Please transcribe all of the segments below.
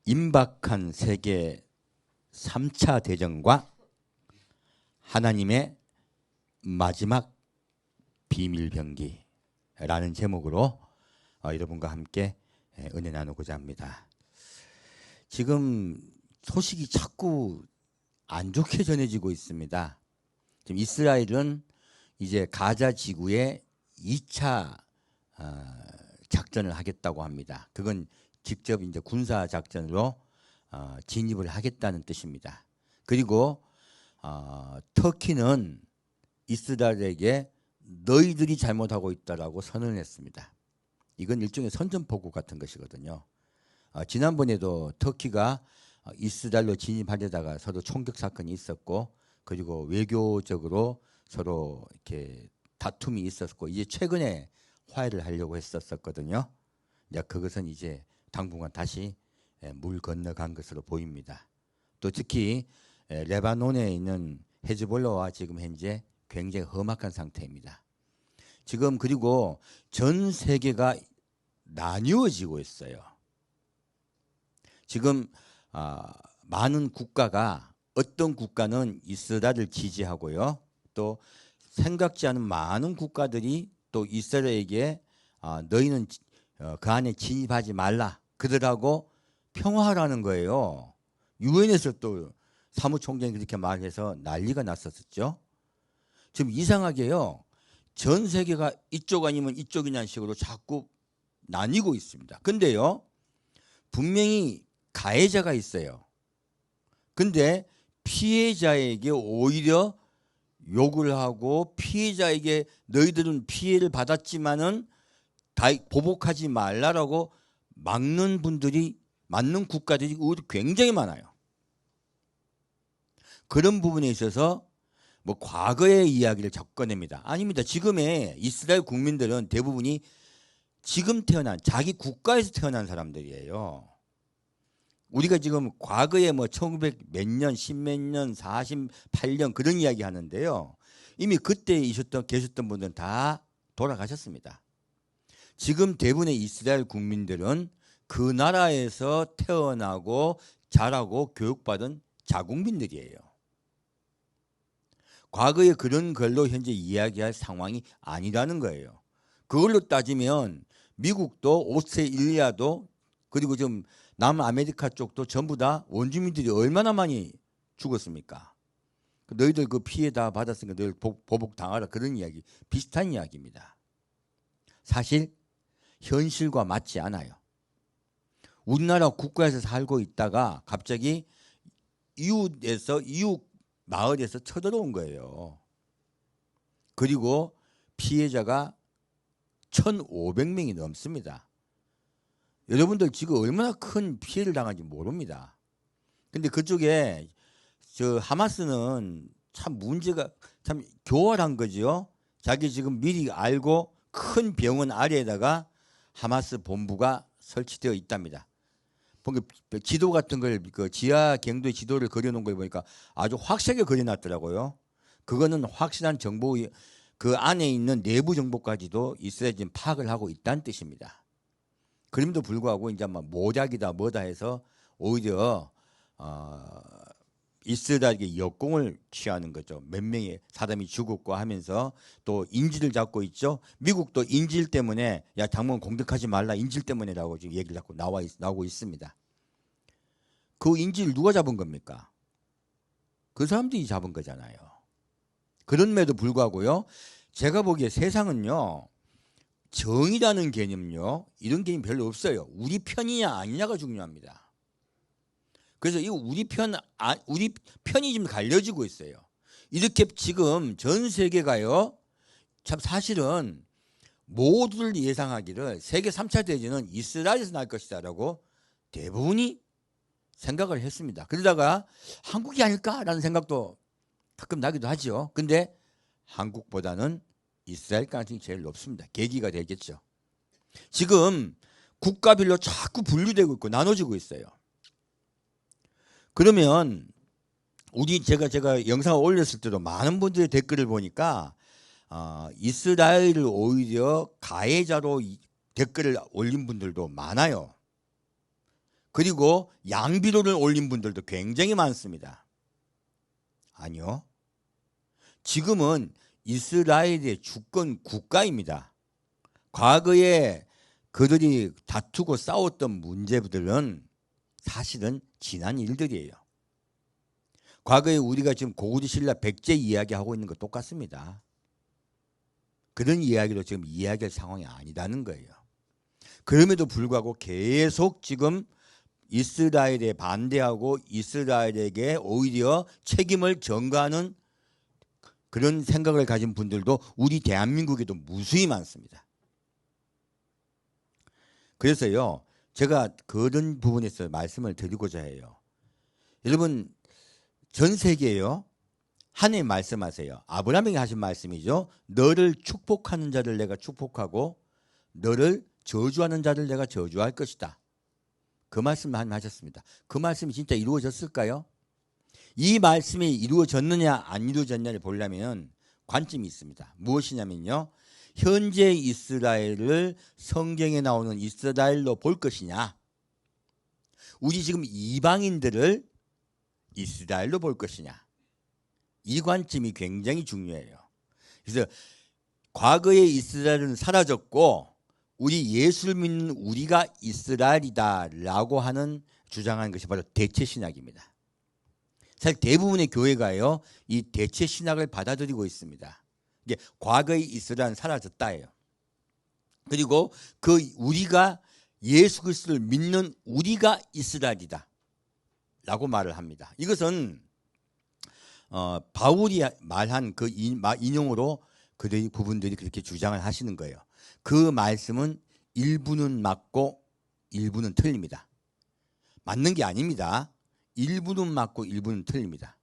임박한 세계 3차 대전과 하나님의 마지막 비밀병기라는 제목으로 여러분과 함께 은혜 나누고자 합니다. 지금 소식이 자꾸 안 좋게 전해지고 있습니다. 지금 이스라엘은 이제 가자 지구에 2차 작전을 하겠다고 합니다. 그건 직접 이제 군사 작전으로 진입을 하겠다는 뜻입니다. 그리고 터키는 이스라엘에게 너희들이 잘못하고 있다라고 선언했습니다. 이건 일종의 선전포고 같은 것이거든요. 지난번에도 터키가 이스라엘로 진입하려다가 서로 총격 사건이 있었고, 그리고 외교적으로 서로 이렇게 다툼이 있었고, 이제 최근에 화해를 하려고 했었거든요. 이제 그것은 이제 당분간 다시 물 건너간 것으로 보입니다. 또 특히 레바논에 있는 헤즈볼라와 지금 현재 굉장히 험악한 상태입니다. 지금 그리고 전 세계가 나뉘어지고 있어요. 지금 많은 국가가, 어떤 국가는 이스라엘을 지지하고요, 또 생각지 않은 많은 국가들이 또 이스라엘에게 너희는 그 안에 진입하지 말라, 그들하고 평화하라는 거예요. 유엔에서 또 사무총장이 그렇게 말해서 난리가 났었죠. 지금 이상하게요, 전 세계가 이쪽 아니면 이쪽이냐는 식으로 자꾸 나뉘고 있습니다. 근데요, 분명히 가해자가 있어요. 근데 피해자에게 오히려 욕을 하고, 피해자에게 너희들은 피해를 받았지만은 다 보복하지 말라라고 막는 분들이, 맞는 국가들이 굉장히 많아요. 그런 부분에 있어서 뭐 과거의 이야기를 자꾸 꺼냅니다. 아닙니다. 지금의 이스라엘 국민들은 대부분이 지금 태어난, 자기 국가에서 태어난 사람들이에요. 우리가 지금 과거에 뭐 1900 몇 년, 10몇 년, 48년 그런 이야기 하는데요, 이미 그때 계셨던 분들은 다 돌아가셨습니다. 지금 대부분의 이스라엘 국민들은 그 나라에서 태어나고 자라고 교육받은 자국민들이에요. 과거에 그런 걸로 현재 이야기할 상황이 아니라는 거예요. 그걸로 따지면 미국도 오스트레일리아도, 그리고 좀 남아메리카 쪽도 전부 다 원주민들이 얼마나 많이 죽었습니까? 너희들 그 피해 다 받았으니까 너희들 보복당하라, 그런 이야기, 비슷한 이야기입니다. 사실 현실과 맞지 않아요. 우리나라 국가에서 살고 있다가 갑자기 이웃 마을에서 쳐들어온 거예요. 그리고 피해자가 1,500명이 넘습니다. 여러분들 지금 얼마나 큰 피해를 당한지 모릅니다. 근데 그쪽에 하마스는 참 문제가 참 교활한 거죠. 자기 지금 미리 알고 큰 병원 아래에다가 하마스 본부가 설치되어 있답니다. 지도 같은 걸, 그 지하 경도의 지도를 그려놓은 걸 보니까 아주 확실하게 그려놨더라고요. 그거는 확실한 정보, 그 안에 있는 내부 정보까지도 이스라엘이 지금 파악을 하고 있다는 뜻입니다. 그럼에도 불구하고 이제 막 모략이다 뭐다 해서 오히려 이스라엘에게 역공을 취하는 거죠. 몇 명의 사람이 죽었고 하면서 또 인질을 잡고 있죠. 미국도 인질 때문에, 야 당분 공격하지 말라, 인질 때문에라고 지금 얘기를 자꾸 나오고 있습니다. 그 인질 누가 잡은 겁니까? 그 사람들이 잡은 거잖아요. 그런데도 불구하고요, 제가 보기에 세상은요, 정의라는 개념요, 이런 개념이 별로 없어요. 우리 편이냐 아니냐가 중요합니다. 그래서 이 우리 편이 지금 갈려지고 있어요. 이렇게 지금 전 세계가요, 참 사실은 모두들 예상하기를 세계 3차 대전은 이스라엘에서 날 것이다라고 대부분이 생각을 했습니다. 그러다가 한국이 아닐까라는 생각도 가끔 나기도 하죠. 근데 한국보다는 이스라엘 가능성이 제일 높습니다. 계기가 되겠죠. 지금 국가별로 자꾸 분류되고 있고 나눠지고 있어요. 그러면 제가 영상을 올렸을 때도 많은 분들의 댓글을 보니까 이스라엘을 오히려 가해자로 댓글을 올린 분들도 많아요. 그리고 양비론을 올린 분들도 굉장히 많습니다. 아니요. 지금은 이스라엘의 주권 국가입니다. 과거에 그들이 다투고 싸웠던 문제들은 사실은 지난 일들이에요. 과거에 우리가 지금 고구려 신라 백제 이야기하고 있는 거 똑같습니다. 그런 이야기로 지금 이야기할 상황이 아니라는 거예요. 그럼에도 불구하고 계속 지금 이스라엘에 반대하고 이스라엘에게 오히려 책임을 전가하는 그런 생각을 가진 분들도 우리 대한민국에도 무수히 많습니다. 그래서요, 제가 그런 부분에서 말씀을 드리고자 해요. 여러분, 전 세계에요, 하나님 말씀하세요. 아브라함에게 하신 말씀이죠. 너를 축복하는 자를 내가 축복하고 너를 저주하는 자를 내가 저주할 것이다. 그 말씀을 하나님 하셨습니다. 그 말씀이 진짜 이루어졌을까요? 이 말씀이 이루어졌느냐 안 이루어졌느냐를 보려면 관점이 있습니다. 무엇이냐면요, 현재 이스라엘을 성경에 나오는 이스라엘로 볼 것이냐, 우리 지금 이방인들을 이스라엘로 볼 것이냐, 이 관점이 굉장히 중요해요. 그래서 과거의 이스라엘은 사라졌고 우리 예수를 믿는 우리가 이스라엘이다라고 하는 주장하는 것이 바로 대체신학입니다. 사실 대부분의 교회가요, 이 대체신학을 받아들이고 있습니다. 이게 과거의 이스라엘은 사라졌다예요. 그리고 그 우리가 예수 그리스도를 믿는 우리가 이스라엘이다 라고 말을 합니다. 이것은 바울이 말한 그 인용으로 그들이 부분들이 그렇게 주장을 하시는 거예요. 그 말씀은 일부는 맞고 일부는 틀립니다. 맞는 게 아닙니다. 일부는 맞고 일부는 틀립니다.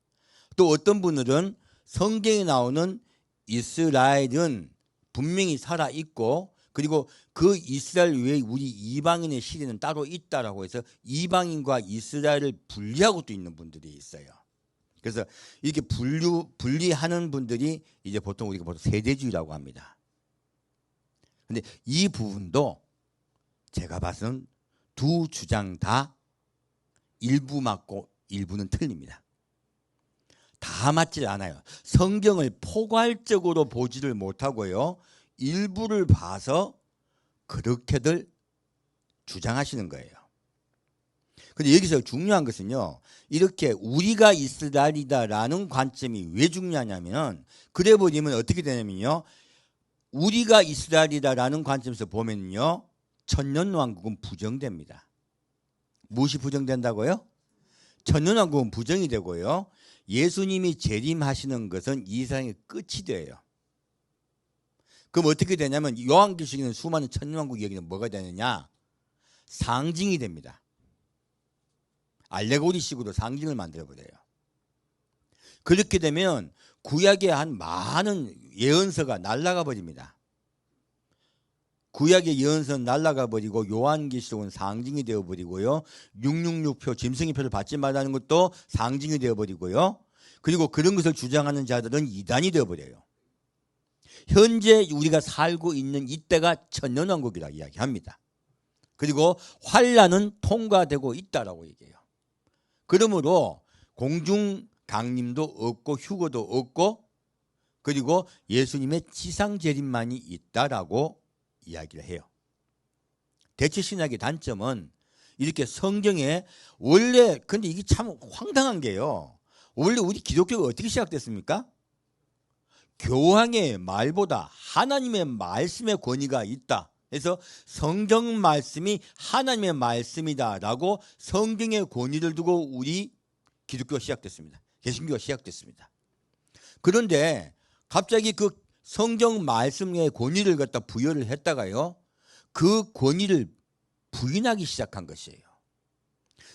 또 어떤 분들은 성경에 나오는 이스라엘은 분명히 살아있고 그리고 그 이스라엘 외에 우리 이방인의 시대는 따로 있다라고 해서 이방인과 이스라엘을 분리하고 또 있는 분들이 있어요. 그래서 이렇게 분리하는 분들이 이제 보통 우리가 세대주의라고 합니다. 근데 이 부분도 제가 봐서는 두 주장 다 일부 맞고 일부는 틀립니다. 다 맞지 않아요. 성경을 포괄적으로 보지를 못하고요, 일부를 봐서 그렇게들 주장하시는 거예요. 근데 여기서 중요한 것은요, 이렇게 우리가 이스라엘이다라는 관점이 왜 중요하냐면, 그래 버리면 어떻게 되냐면요, 우리가 이스라엘이다라는 관점에서 보면요, 천년왕국은 부정됩니다. 무엇이 부정된다고요? 천년왕국은 부정이 되고요, 예수님이 재림하시는 것은 이 세상의 끝이 돼요. 그럼 어떻게 되냐면 요한계시록에는 수많은 천년왕국 얘기는 뭐가 되느냐? 상징이 됩니다. 알레고리식으로 상징을 만들어버려요. 그렇게 되면 구약의 한 많은 예언서가 날아가 버립니다. 구약의 예언서는 날아가 버리고 요한계시록은 상징이 되어버리고요, 666표 짐승의표를 받지 말라는 것도 상징이 되어버리고요, 그리고 그런 것을 주장하는 자들은 이단이 되어버려요. 현재 우리가 살고 있는 이때가 천년왕국이라 이야기합니다. 그리고 환란은 통과되고 있다라고 얘기해요. 그러므로 공중 강림도 없고 휴거도 없고 그리고 예수님의 지상 재림만이 있다라고 이야기를 해요. 대체신학의 단점은 이렇게 성경에 원래, 근데 이게 참 황당한 게요, 원래 우리 기독교가 어떻게 시작됐습니까? 교황의 말보다 하나님의 말씀의 권위가 있다. 그래서 성경 말씀이 하나님의 말씀이다라고 성경의 권위를 두고 우리 기독교가 시작됐습니다. 개신교가 시작됐습니다. 그런데 갑자기 그 성경 말씀의 권위를 갖다 부여를 했다가요, 그 권위를 부인하기 시작한 것이에요.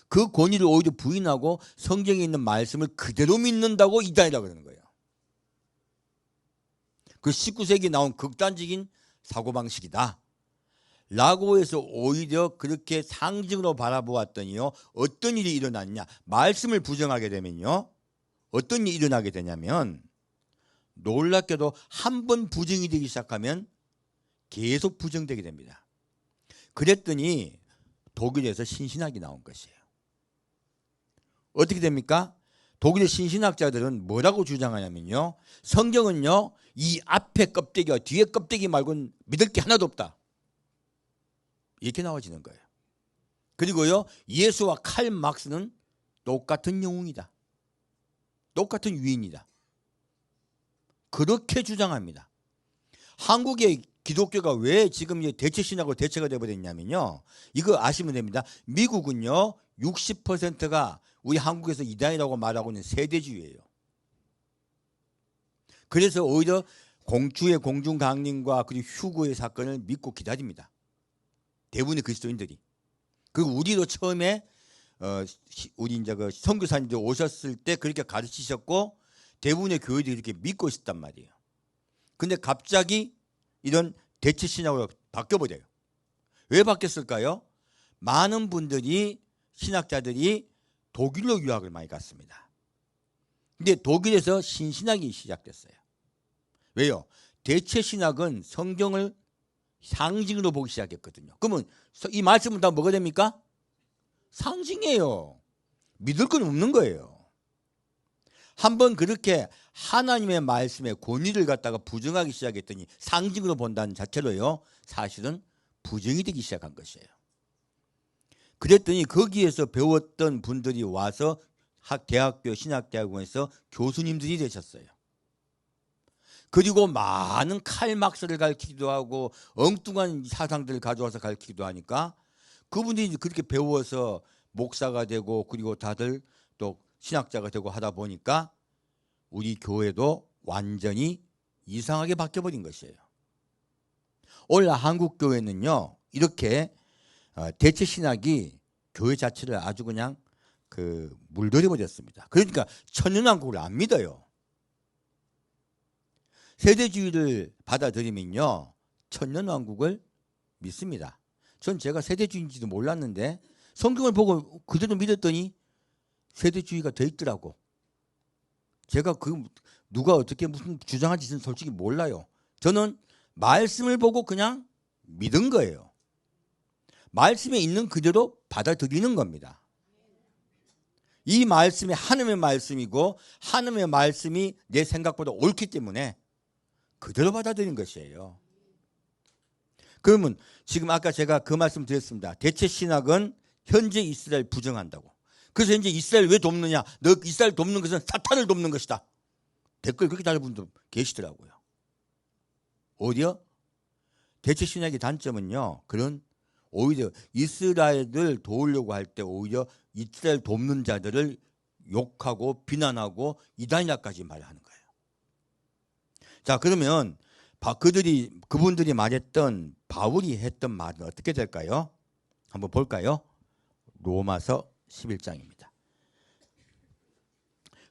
그 권위를 오히려 부인하고 성경에 있는 말씀을 그대로 믿는다고 이단이라고 그러는 거예요. 그 19세기에 나온 극단적인 사고방식이다 라고 해서 오히려 그렇게 상징으로 바라보았더니요, 어떤 일이 일어났냐, 말씀을 부정하게 되면요 어떤 일이 일어나게 되냐면, 놀랍게도 한 번 부정이 되기 시작하면 계속 부정되게 됩니다. 그랬더니 독일에서 신신학이 나온 것이에요. 어떻게 됩니까? 독일의 신신학자들은 뭐라고 주장하냐면요. 성경은요, 이 앞에 껍데기와 뒤에 껍데기 말고는 믿을 게 하나도 없다. 이렇게 나와지는 거예요. 그리고요, 예수와 칼 막스는 똑같은 영웅이다. 똑같은 유인이다. 그렇게 주장합니다. 한국의 기독교가 왜 지금 대체신학으로 대체가 되어버렸냐면요. 이거 아시면 됩니다. 미국은요, 60%가 우리 한국에서 이단이라고 말하고 있는 세대주의예요. 그래서 오히려 공주의 공중강림과 그리고 휴거의 사건을 믿고 기다립니다. 대부분의 그리스도인들이. 그리고 우리도 처음에 우리 이제 그 선교사님들 오셨을 때 그렇게 가르치셨고 대부분의 교회들이 이렇게 믿고 있었단 말이에요. 근데 갑자기 이런 대체 신학으로 바뀌어버려요. 왜 바뀌었을까요? 많은 분들이 신학자들이 독일로 유학을 많이 갔습니다. 근데 독일에서 신신학이 시작됐어요. 왜요? 대체 신학은 성경을 상징으로 보기 시작했거든요. 그러면 이 말씀은 다 뭐가 됩니까? 상징이에요. 믿을 건 없는 거예요. 한번 그렇게 하나님의 말씀의 권위를 갖다가 부정하기 시작했더니 상징으로 본다는 자체로요, 사실은 부정이 되기 시작한 것이에요. 그랬더니 거기에서 배웠던 분들이 와서 대학교 신학대학원에서 교수님들이 되셨어요. 그리고 많은 칼 막스를 가르치기도 하고 엉뚱한 사상들을 가져와서 가르치기도 하니까 그분들이 그렇게 배워서 목사가 되고 그리고 다들 또 신학자가 되고 하다 보니까 우리 교회도 완전히 이상하게 바뀌어버린 것이에요. 오늘 한국 교회는요, 이렇게 대체 신학이 교회 자체를 아주 그냥 물들여버렸습니다. 그러니까 천년왕국을 안 믿어요. 세대주의를 받아들이면요, 천년왕국을 믿습니다. 전 제가 세대주의인지도 몰랐는데 성경을 보고 그대로 믿었더니 세대주의가 돼 있더라고. 제가 누가 어떻게 무슨 주장할지는 솔직히 몰라요. 저는 말씀을 보고 그냥 믿은 거예요. 말씀에 있는 그대로 받아들이는 겁니다. 이 말씀이 하나님의 말씀이고 하나님의 말씀이 내 생각보다 옳기 때문에 그대로 받아들인 것이에요. 그러면 지금 아까 제가 그 말씀 드렸습니다. 대체 신학은 현재 이스라엘 부정한다고. 그래서 이제 이스라엘 왜 돕느냐? 너 이스라엘 돕는 것은 사탄을 돕는 것이다. 댓글 그렇게 달는 분도 계시더라고요. 오히려 대체 신학의 단점은요, 그런 오히려 이스라엘을 도우려고 할 때 오히려 이스라엘 돕는 자들을 욕하고 비난하고 이단이라까지 말하는 거예요. 자, 그러면 그분들이 말했던 바울이 했던 말은 어떻게 될까요? 한번 볼까요? 로마서 11장입니다.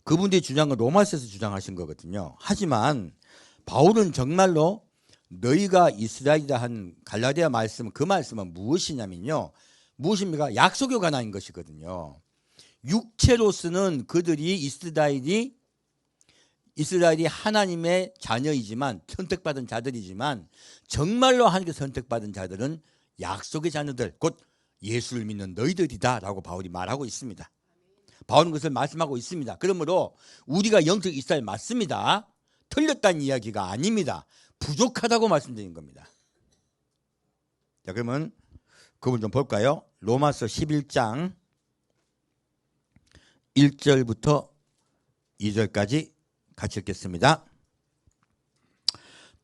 그분들이 주장한 건 로마서에서 주장하신 거거든요. 하지만 바울은 정말로 너희가 이스라엘이라 한 갈라디아 말씀, 그 말씀은 무엇이냐면요, 무엇입니까? 약속에 관한 것이거든요. 육체로서는 그들이 이스라엘이 하나님의 자녀이지만, 선택받은 자들이지만 정말로 하나님께 선택받은 자들은 약속의 자녀들, 곧 예수를 믿는 너희들이다 라고 바울이 말하고 있습니다. 바울은 그것을 말씀하고 있습니다. 그러므로 우리가 영적 이스라엘 맞습니다. 틀렸다는 이야기가 아닙니다. 부족하다고 말씀드린 겁니다. 자, 그러면 그분 좀 볼까요? 로마서 11장 1절부터 2절까지 같이 읽겠습니다.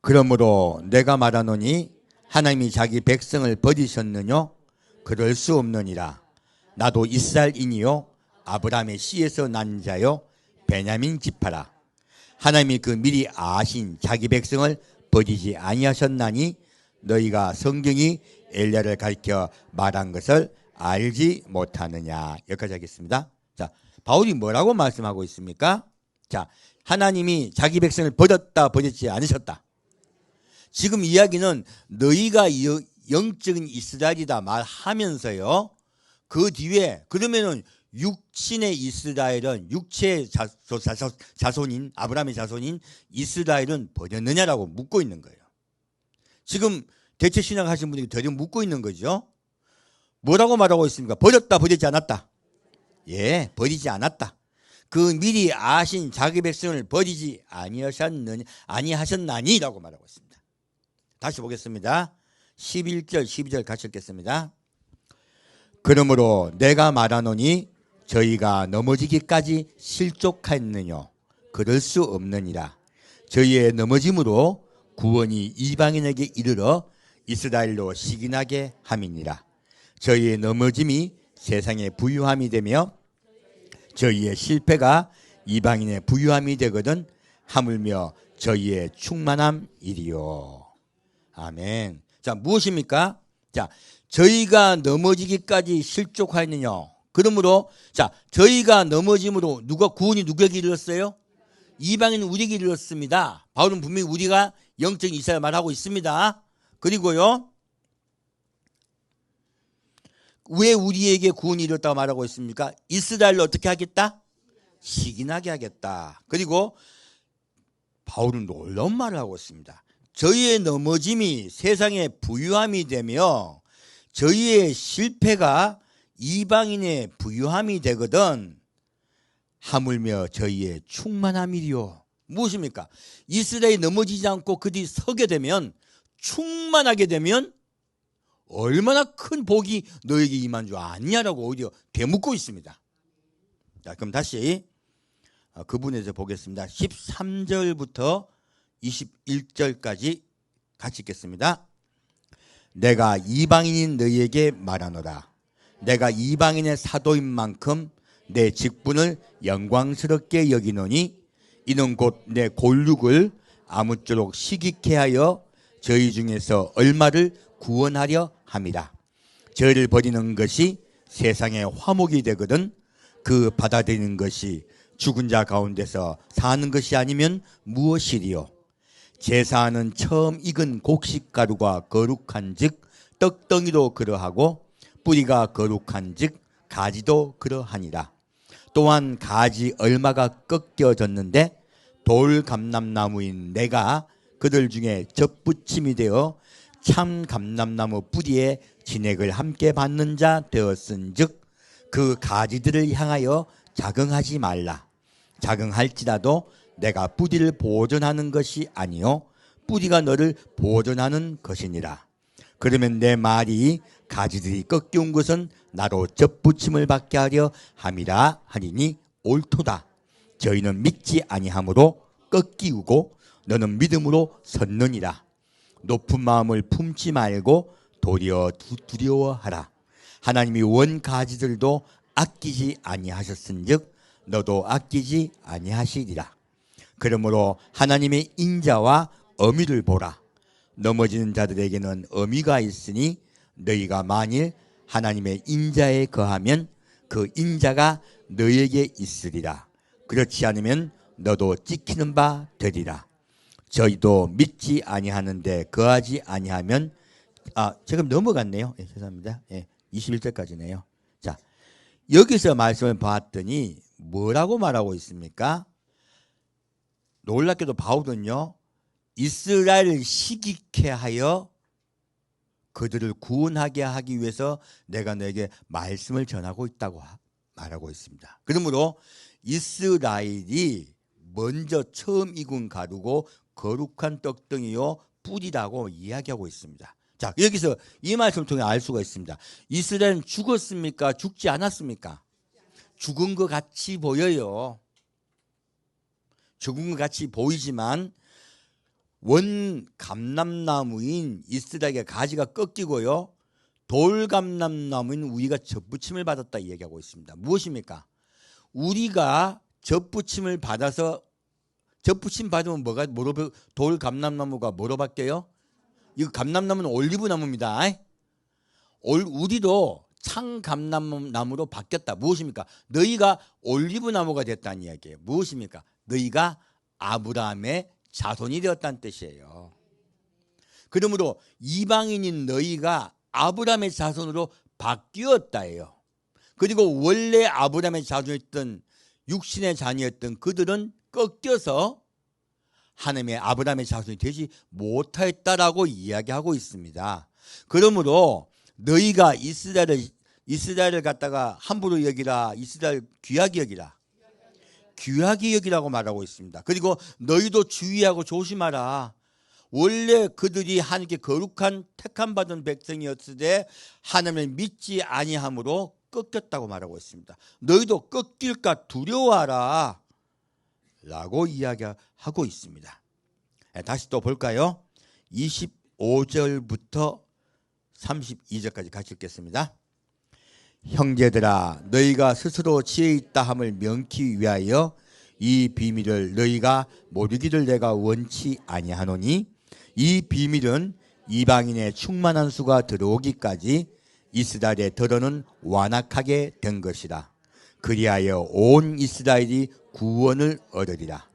그러므로 내가 말하노니 하나님이 자기 백성을 버리셨느냐? 그럴 수 없느니라. 나도 이스라엘인이요 아브라함의 씨에서 난 자요 베냐민 지파라. 하나님이 그 미리 아신 자기 백성을 버리지 아니하셨나니 너희가 성경이 엘리야를 가리켜 말한 것을 알지 못하느냐. 여기까지 하겠습니다. 자, 바울이 뭐라고 말씀하고 있습니까? 자, 하나님이 자기 백성을 버렸지 않으셨다. 지금 이야기는 너희가 영적인 이스라엘이다 말하면서요, 그 뒤에 그러면은 육신의 이스라엘은 육체의 자손인 아브라함의 자손인 이스라엘은 버렸느냐라고 묻고 있는 거예요. 지금 대체 신학 하신 분들이 되려 묻고 있는 거죠. 뭐라고 말하고 있습니까? 버렸다, 버리지 않았다. 예, 버리지 않았다. 그 미리 아신 자기 백성을 버리지 아니하셨나니라고 말하고 있습니다. 다시 보겠습니다. 11절 12절 같이 읽겠습니다. 그러므로 내가 말하노니 저희가 넘어지기까지 실족하였느뇨. 그럴 수 없느니라. 저희의 넘어짐으로 구원이 이방인에게 이르러 이스라엘로 시기나게 함이니라. 저희의 넘어짐이 세상의 부유함이 되며 저희의 실패가 이방인의 부유함이 되거든 하물며 저희의 충만함이리요. 아멘. 자, 무엇입니까? 자, 저희가 넘어지기까지 실족하였느냐. 그러므로 자, 저희가 넘어짐으로 구원이 누구에게 이르렀어요? 이방인 우리에게 이르렀습니다. 바울은 분명히 우리가 영적인 이스라엘 말하고 있습니다. 그리고요, 왜 우리에게 구원이 이르렀다고 말하고 있습니까? 이스라엘로 어떻게 하겠다? 시기나게 하겠다. 그리고 바울은 놀라운 말을 하고 있습니다. 저희의 넘어짐이 세상의 부유함이 되며 저희의 실패가 이방인의 부유함이 되거든 하물며 저희의 충만함이리요. 무엇입니까? 이스라엘이 넘어지지 않고 그들이 서게 되면, 충만하게 되면 얼마나 큰 복이 너에게 임한 줄 아냐라고 오히려 되묻고 있습니다. 자, 그럼 다시 그분에서 보겠습니다. 13절부터 21절까지 같이 읽겠습니다. 내가 이방인인 너희에게 말하노라. 내가 이방인의 사도인 만큼 내 직분을 영광스럽게 여기노니 이는 곧 내 골육을 아무쪼록 시기케 하여 저희 중에서 얼마를 구원하려 함이라. 저희를 버리는 것이 세상의 화목이 되거든 그 받아들이는 것이 죽은 자 가운데서 사는 것이 아니면 무엇이리요. 제사하는 처음 익은 곡식가루가 거룩한 즉 떡덩이도 그러하고 뿌리가 거룩한 즉 가지도 그러하니라. 또한 가지 얼마가 꺾여졌는데 돌감람나무인 내가 그들 중에 젖붙임이 되어 참 감람나무 뿌리에 진액을 함께 받는 자 되었은즉 그 가지들을 향하여 자긍하지 말라. 자긍할지라도 내가 뿌리를 보존하는 것이 아니요 뿌리가 너를 보존하는 것이니라. 그러면 내 말이 가지들이 꺾여온 것은 나로 젖붙임을 받게 하려 함이라 하리니 옳도다. 저희는 믿지 아니함으로 꺾이우고 너는 믿음으로 섰느니라. 높은 마음을 품지 말고 도리어 두려워하라. 하나님이 원 가지들도 아끼지 아니하셨은즉 너도 아끼지 아니하시리라. 그러므로 하나님의 인자와 어미를 보라. 넘어지는 자들에게는 어미가 있으니 너희가 만일 하나님의 인자에 거하면 그 인자가 너희에게 있으리라. 그렇지 않으면 너도 찍히는 바 되리라. 저희도 믿지 아니하는데 거하지 아니하면 지금 넘어갔네요. 죄송합니다. 21절까지네요. 자, 여기서 말씀을 봤더니 뭐라고 말하고 있습니까? 놀랍게도 바울은요, 이스라엘을 시기케 하여 그들을 구원하게 하기 위해서 내가 너에게 말씀을 전하고 있다고 말하고 있습니다. 그러므로 이스라엘이 먼저 처음 익은 가루고 거룩한 떡덩이요 뿌리라고 이야기하고 있습니다. 자, 여기서 이 말씀을 통해 알 수가 있습니다. 이스라엘은 죽었습니까? 죽지 않았습니까? 죽은 것 같이 보여요. 죽은 것 같이 보이지만 원 감람나무인 이스라엘의 가지가 꺾이고요, 돌감람나무인 우리가 젖붙임을 받았다 이야기하고 있습니다. 무엇입니까? 우리가 젖붙임을 받아서, 젖붙임 받으면 돌감람나무가 뭐로 바뀌어요? 이거 감람나무는 올리브나무입니다. 우리도 창감람나무로 바뀌었다. 무엇입니까? 너희가 올리브나무가 됐다는 이야기예요. 무엇입니까? 너희가 아브라함의 자손이 되었다는 뜻이에요. 그러므로 이방인인 너희가 아브라함의 자손으로 바뀌었다예요. 그리고 원래 아브라함의 자손이었던 육신의 자녀였던 그들은 꺾여서 하나님의 아브라함의 자손이 되지 못하였다라고 이야기하고 있습니다. 그러므로 너희가 이스라엘을 갖다가 함부로 여기라. 이스라엘 귀하게 여기라. 귀하게 여기라고 말하고 있습니다. 그리고 너희도 주의하고 조심하라. 원래 그들이 하나님께 거룩한 택함 받은 백성이었으되 하나님을 믿지 아니함으로 꺾였다고 말하고 있습니다. 너희도 꺾일까 두려워하라 라고 이야기하고 있습니다. 다시 또 볼까요? 25절부터 32절까지 같이 읽겠습니다. 형제들아, 너희가 스스로 지혜 있다 함을 명키 위하여 이 비밀을 너희가 모르기를 내가 원치 아니하노니, 이 비밀은 이방인의 충만한 수가 들어오기까지 이스라엘의 더러는 완악하게 된 것이라. 그리하여 온 이스라엘이 구원을 얻으리라.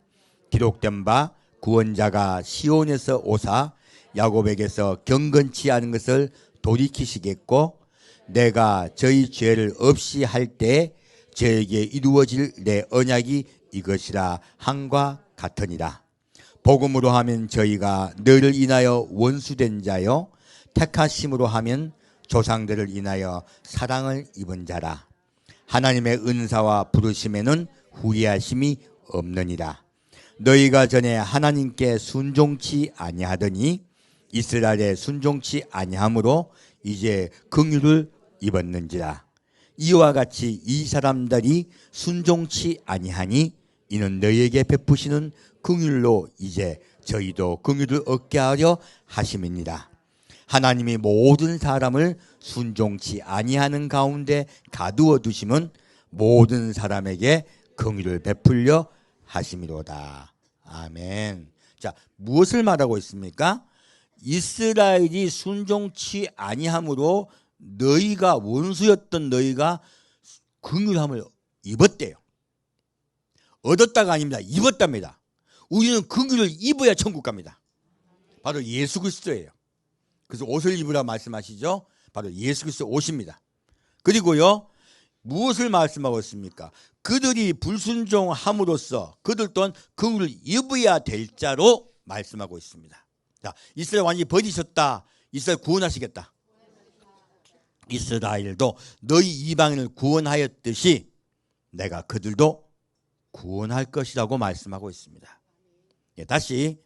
기록된 바 구원자가 시온에서 오사 야곱에게서 경건치 않은 것을 돌이키시겠고, 내가 저희 죄를 없이 할 때 저에게 이루어질 내 언약이 이것이라 함과 같으니라. 복음으로 하면 저희가 너를 인하여 원수된 자요, 택하심으로 하면 조상들을 인하여 사랑을 입은 자라. 하나님의 은사와 부르심에는 후리하심이 없느니라. 너희가 전에 하나님께 순종치 아니하더니 이스라엘에 순종치 아니하므로 이제 긍휼을 입었는지라. 이와 같이 이 사람들이 순종치 아니하니 이는 너희에게 베푸시는 긍휼로 이제 저희도 긍휼을 얻게 하려 하심이니라. 하나님이 모든 사람을 순종치 아니하는 가운데 가두어 두심은 모든 사람에게 긍휼을 베풀려 하심이로다. 아멘. 자, 무엇을 말하고 있습니까? 이스라엘이 순종치 아니함으로 너희가 원수였던 너희가 긍휼함을 입었대요. 얻었다가 아닙니다. 입었답니다. 우리는 긍휼을 입어야 천국 갑니다. 바로 예수 그리스도예요. 그래서 옷을 입으라 말씀하시죠. 바로 예수 그리스도 옷입니다. 그리고요, 무엇을 말씀하고 있습니까? 그들이 불순종함으로써 그들 또한 긍휼을 입어야 될 자로 말씀하고 있습니다. 자, 이스라엘 완전히 버리셨다. 이스라엘 구원하시겠다. 이스라엘도 너희 이방인을 구원하였듯이 내가 그들도 구원할 것이라고 말씀하고 있습니다. 예, 다시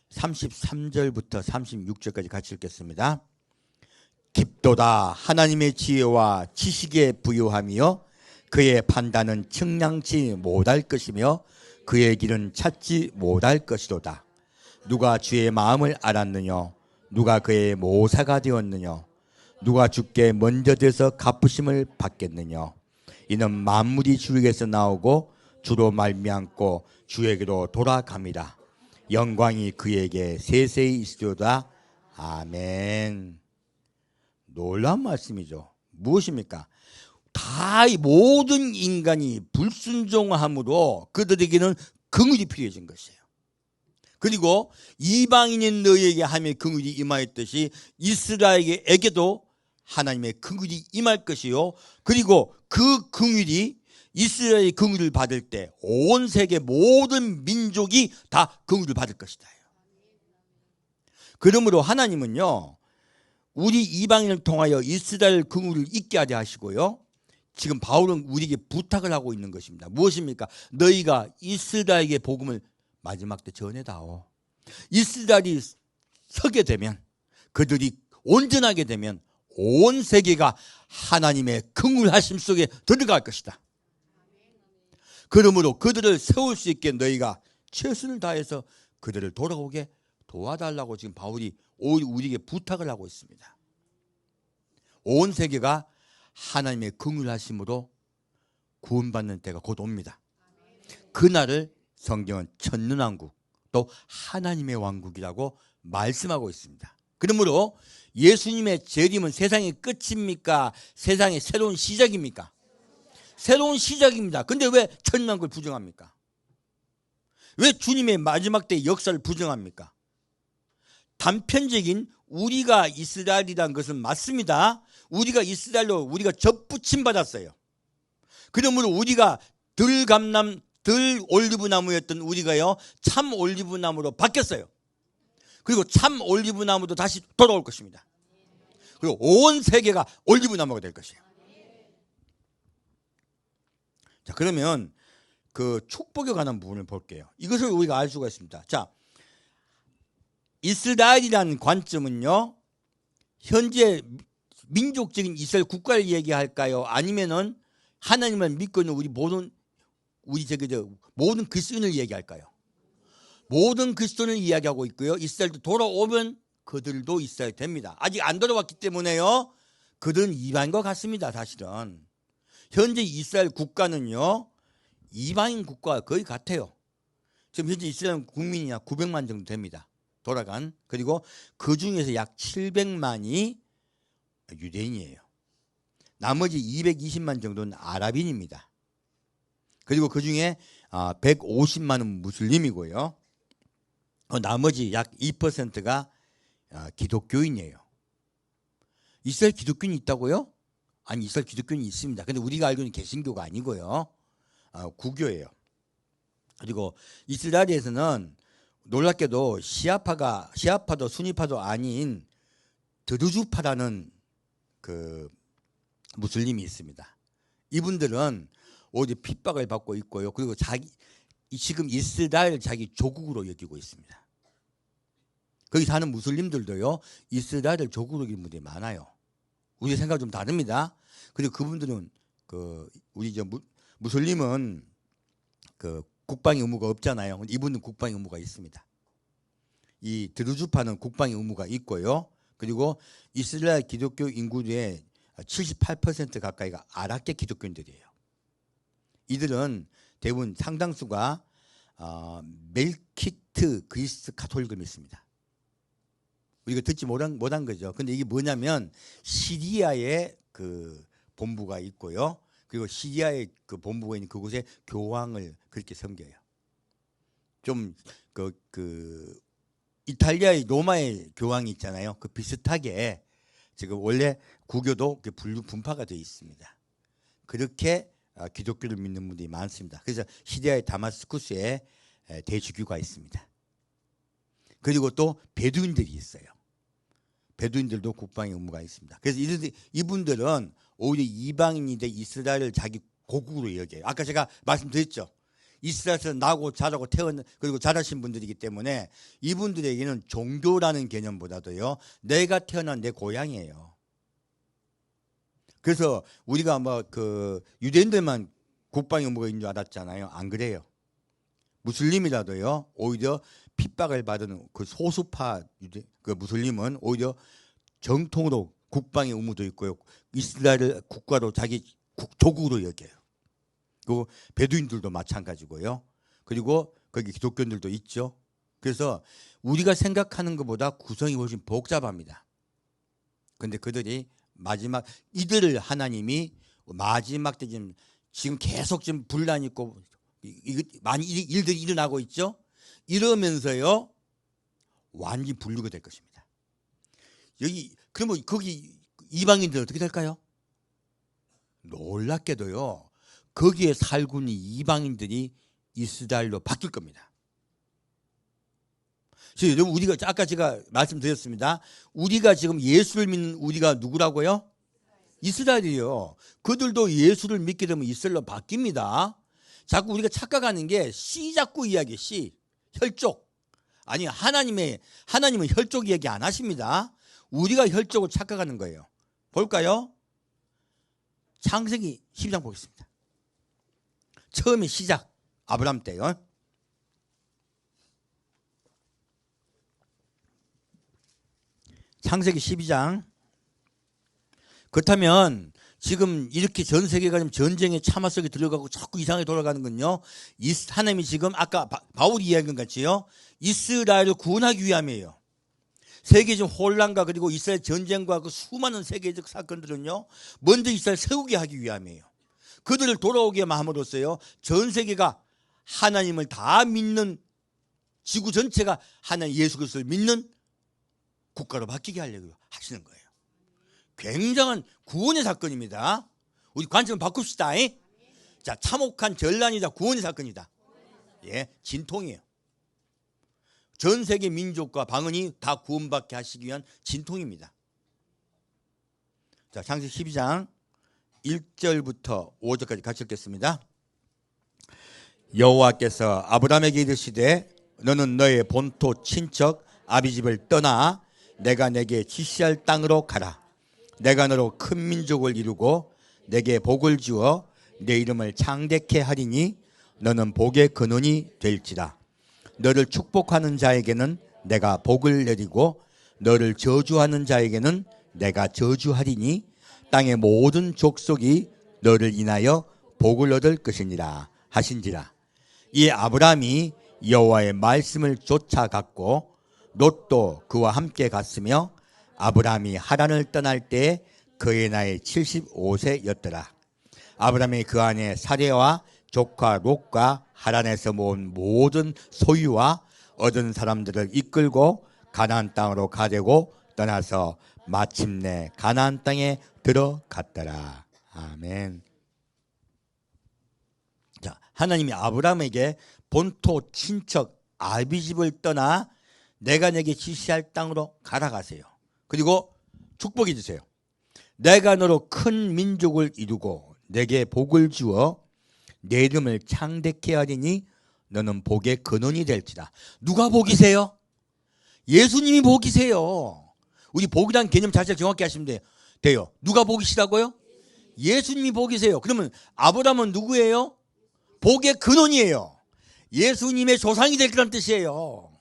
33절부터 36절까지 같이 읽겠습니다. 깊도다 하나님의 지혜와 지식에 부유하며 그의 판단은 측량치 못할 것이며 그의 길은 찾지 못할 것이로다. 누가 주의 마음을 알았느냐? 누가 그의 모사가 되었느냐? 누가 주께 먼저 돼서 갚으심을 받겠느냐? 이는 만물이 주에게서 나오고 주로 말미암고 주에게로 돌아갑니다. 영광이 그에게 세세히 있으리로다. 아멘. 놀라운 말씀이죠. 무엇입니까? 다 모든 인간이 불순종함으로 그들에게는 긍휼이 필요해진 것이에요. 그리고 이방인인 너희에게 하나님의 긍휼이 임하였듯이 이스라엘에게도 하나님의 긍휼이 임할 것이요, 그리고 그 긍휼이 이스라엘의 긍휼을 받을 때 온 세계 모든 민족이 다 긍휼을 받을 것이다. 그러므로 하나님은요, 우리 이방인을 통하여 이스라엘 긍휼을 잊게 하려 하시고요, 지금 바울은 우리에게 부탁을 하고 있는 것입니다. 무엇입니까? 너희가 이스라엘에게 복음을 마지막 때 전해다오. 이스라엘이 서게 되면, 그들이 온전하게 되면 온 세계가 하나님의 긍휼하심 속에 들어갈 것이다. 그러므로 그들을 세울 수 있게 너희가 최선을 다해서 그들을 돌아오게 도와달라고 지금 바울이 우리에게 부탁을 하고 있습니다. 온 세계가 하나님의 긍휼하심으로 구원받는 때가 곧 옵니다. 그날을 성경은 천년왕국, 또 하나님의 왕국이라고 말씀하고 있습니다. 그러므로 예수님의 재림은 세상의 끝입니까? 세상의 새로운 시작입니까? 새로운 시작입니다. 근데 왜 천년왕국을 부정합니까? 왜 주님의 마지막 때 역사를 부정합니까? 단편적인 우리가 이스라엘이라는 것은 맞습니다. 우리가 이스라엘로 우리가 접붙임 받았어요. 그러므로 우리가 덜 올리브나무였던 우리가요, 참 올리브나무로 바뀌었어요. 그리고 참 올리브나무도 다시 돌아올 것입니다. 그리고 온 세계가 올리브나무가 될 것이에요. 자, 그러면 그 축복에 관한 부분을 볼게요. 이것을 우리가 알 수가 있습니다. 자, 이스라엘이라는 관점은요, 현재 민족적인 이스라엘 국가를 얘기할까요? 아니면은 하나님을 믿고 있는 모든 그리스도인을 얘기할까요? 모든 그리스도인을 이야기하고 있고요. 이스라엘도 돌아오면 그들도 있어야 됩니다. 아직 안 돌아왔기 때문에요, 그들은 이방인과 같습니다. 사실은 현재 이스라엘 국가는요, 이방인 국가와 거의 같아요. 지금 현재 이스라엘 국민이 약 900만 정도 됩니다. 돌아간. 그리고 그 중에서 약 700만이 유대인이에요. 나머지 220만 정도는 아랍인입니다. 그리고 그 중에 150만은 무슬림이고요. 나머지 약 2%가 기독교인이에요. 이스라엘 기독교인이 있다고요? 아니, 이스라엘 기독교인이 있습니다. 근데 우리가 알고 있는 개신교가 아니고요, 구교예요. 그리고 이스라엘에서는 놀랍게도 시아파도 순위파도 아닌 드루즈파라는 그 무슬림이 있습니다. 이분들은 오히려 핍박을 받고 있고요. 그리고 지금 이스라엘 자기 조국으로 여기고 있습니다. 거기 사는 무슬림들도요, 이스라엘을 조국으로 여기는 분들이 많아요. 우리 생각 좀 다릅니다. 그리고 그분들은 우리 무슬림은 국방의 의무가 없잖아요. 이분은 국방의 의무가 있습니다. 이 드루즈파는 국방의 의무가 있고요. 그리고 이스라엘 기독교 인구의 78% 가까이가 아랍계 기독교인들이에요. 이들은 대부분 상당수가 멜키트 그리스 가톨릭을 믿습니다. 우리가 듣지 못한 거죠. 근데 이게 뭐냐면 시리아에 그 본부가 있고요. 그리고 시리아에 그 본부가 있는 그곳에 교황을 그렇게 섬겨요. 좀 이탈리아의 로마의 교황이 있잖아요. 그 비슷하게 지금 원래 구교도 분파가 되어 있습니다. 그렇게 기독교를 믿는 분들이 많습니다. 그래서 시리아의 다마스쿠스에 대주교가 있습니다. 그리고 또 베두인들이 있어요. 베두인들도 국방의 의무가 있습니다. 그래서 이분들은 오히려 이방인인데 이스라엘을 자기 고국으로 여겨요. 아까 제가 말씀드렸죠. 이스라엘에서 나고 자라고 그리고 자라신 분들이기 때문에 이분들에게는 종교라는 개념보다도요, 내가 태어난 내 고향이에요. 그래서 우리가 유대인들만 국방의 의무가 있는 줄 알았잖아요. 안 그래요. 무슬림이라도요, 오히려 핍박을 받은 그 소수파 그 무슬림은 오히려 정통으로 국방의 의무도 있고요, 이스라엘 국가로 자기 조국으로 여겨요. 그 베두인들도 마찬가지고요. 그리고 거기 기독교인들도 있죠. 그래서 우리가 생각하는 것보다 구성이 훨씬 복잡합니다. 그런데 그들이 이들을 하나님이 마지막 때 지금 계속 지금 분란이 있고 많이 일들이 일어나고 있죠. 이러면서요, 완전히 분류가 될 것입니다. 그러면 거기 이방인들 어떻게 될까요? 놀랍게도요, 거기에 살고 있는 이방인들이 이스라엘로 바뀔 겁니다. 여러분, 우리가 아까 제가 말씀드렸습니다. 우리가 지금 예수를 믿는 우리가 누구라고요? 이스라엘이요. 그들도 예수를 믿게 되면 이스라엘로 바뀝니다. 자꾸 우리가 착각하는 게 자꾸 이야기해. 혈족. 아니, 하나님은 혈족 이야기 안 하십니다. 우리가 혈족을 착각하는 거예요. 볼까요? 창세기 12장 보겠습니다. 처음에 시작, 아브라함 때요. 창세기 12장. 그렇다면 지금 이렇게 전 세계가 지금 전쟁의 참화 속에 들어가고 자꾸 이상하게 돌아가는 건요, 하나님이 지금 아까 바울이 이야기한 것 같이요, 이스라엘을 구원하기 위함이에요. 세계적 혼란과 그리고 이스라엘 전쟁과 그 수많은 세계적 사건들은요, 먼저 이스라엘 세우게 하기 위함이에요. 그들을 돌아오게 함으로써요, 전 세계가 하나님을 다 믿는, 지구 전체가 하나님 예수 그리스도를 믿는 국가로 바뀌게 하려고 하시는 거예요. 굉장한 구원의 사건입니다. 우리 관점을 바꿉시다. 자, 참혹한 전란이다, 구원의 사건이다. 예, 진통이에요. 전 세계 민족과 방언이 다 구원받게 하시기 위한 진통입니다. 자, 창세기 12장 1절부터 5절까지 같이 읽겠습니다. 여호와께서 아브라함에게 이르시되 너는 너의 본토 친척 아비집을 떠나 내가 내게 지시할 땅으로 가라. 내가 너로 큰 민족을 이루고 내게 복을 주어 내 이름을 창대케 하리니 너는 복의 근원이 될지라. 너를 축복하는 자에게는 내가 복을 내리고 너를 저주하는 자에게는 내가 저주하리니 땅의 모든 족속이 너를 인하여 복을 얻을 것이니라 하신지라. 이 아브라함이 여호와의 말씀을 쫓아갔고 롯도 그와 함께 갔으며 아브라함이 하란을 떠날 때 그의 나이 75세였더라. 아브라함이 그 안에 사레와 조카 롯과 하란에서 모은 모든 소유와 얻은 사람들을 이끌고 가나안 땅으로 가려고 떠나서 마침내 가나안 땅에 들어갔더라. 아멘. 자, 하나님이 아브라함에게 본토 친척 아비집을 떠나 내가 내게 지시할 땅으로 가라 가세요. 그리고 축복해 주세요. 내가 너로 큰 민족을 이루고 내게 복을 주어 내 이름을 창대케 하리니 너는 복의 근원이 될지라. 누가 복이세요? 예수님이 복이세요. 우리 복이라는 개념 자체를 정확히 하시면 돼요. 누가 복이시라고요? 예수님이 복이세요. 그러면 아브라함은 누구예요? 복의 근원이에요. 예수님의 조상이 될 거란 뜻이에요.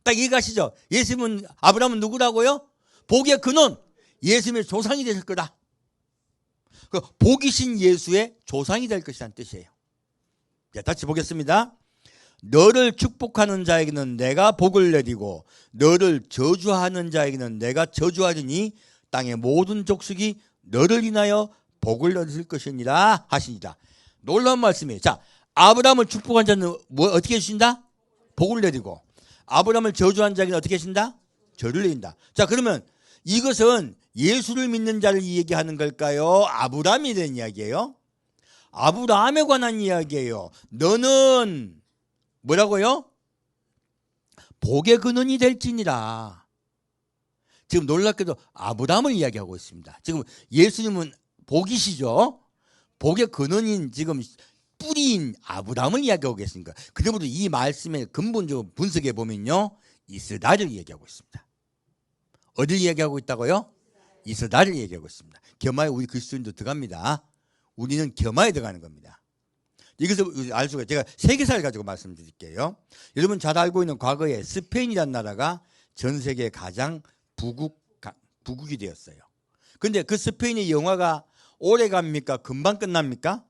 딱 이해가시죠? 예수님은 아브라함은 누구라고요? 복의 근원, 예수님의 조상이 될 거다. 그 복이신 예수의 조상이 될 것이라는 뜻이에요. 자, 다시 보겠습니다. 너를 축복하는 자에게는 내가 복을 내리고 너를 저주하는 자에게는 내가 저주하리니 땅의 모든 족속이 너를 인하여 복을 얻을 것이니라 하시니라. 놀라운 말씀이에요. 자, 아브라함을 축복한 자는 어떻게 해주신다? 복을 내리고 아브라함을 저주한 자에게는 어떻게 하신다? 절을 내린다. 자, 그러면 이것은 예수를 믿는 자를 얘기하는 걸까요? 아브라함에 대한 이야기예요? 아브라함에 관한 이야기예요. 너는 뭐라고요? 복의 근원이 될지니라. 지금 놀랍게도 아브라함을 이야기하고 있습니다. 지금 예수님은 복이시죠? 복의 근원인 지금 뿌리인 아브라함을 이야기하고 계십니까? 그러므로 이 말씀의 근본적으로 분석해 보면요, 이스라엘을 얘기하고 있습니다. 어딜 얘기하고 있다고요? 이스라엘을 얘기하고 있습니다. 겸하에 우리 그리스도인도 들어갑니다. 우리는 겸하에 들어가는 겁니다. 이것을 알 수가, 제가 세계사를 가지고 말씀드릴게요. 여러분 잘 알고 있는 과거에 스페인이라는 나라가 전 세계 가장 부국이 되었어요. 그런데 그 스페인의 영화가 오래 갑니까? 금방 끝납니까?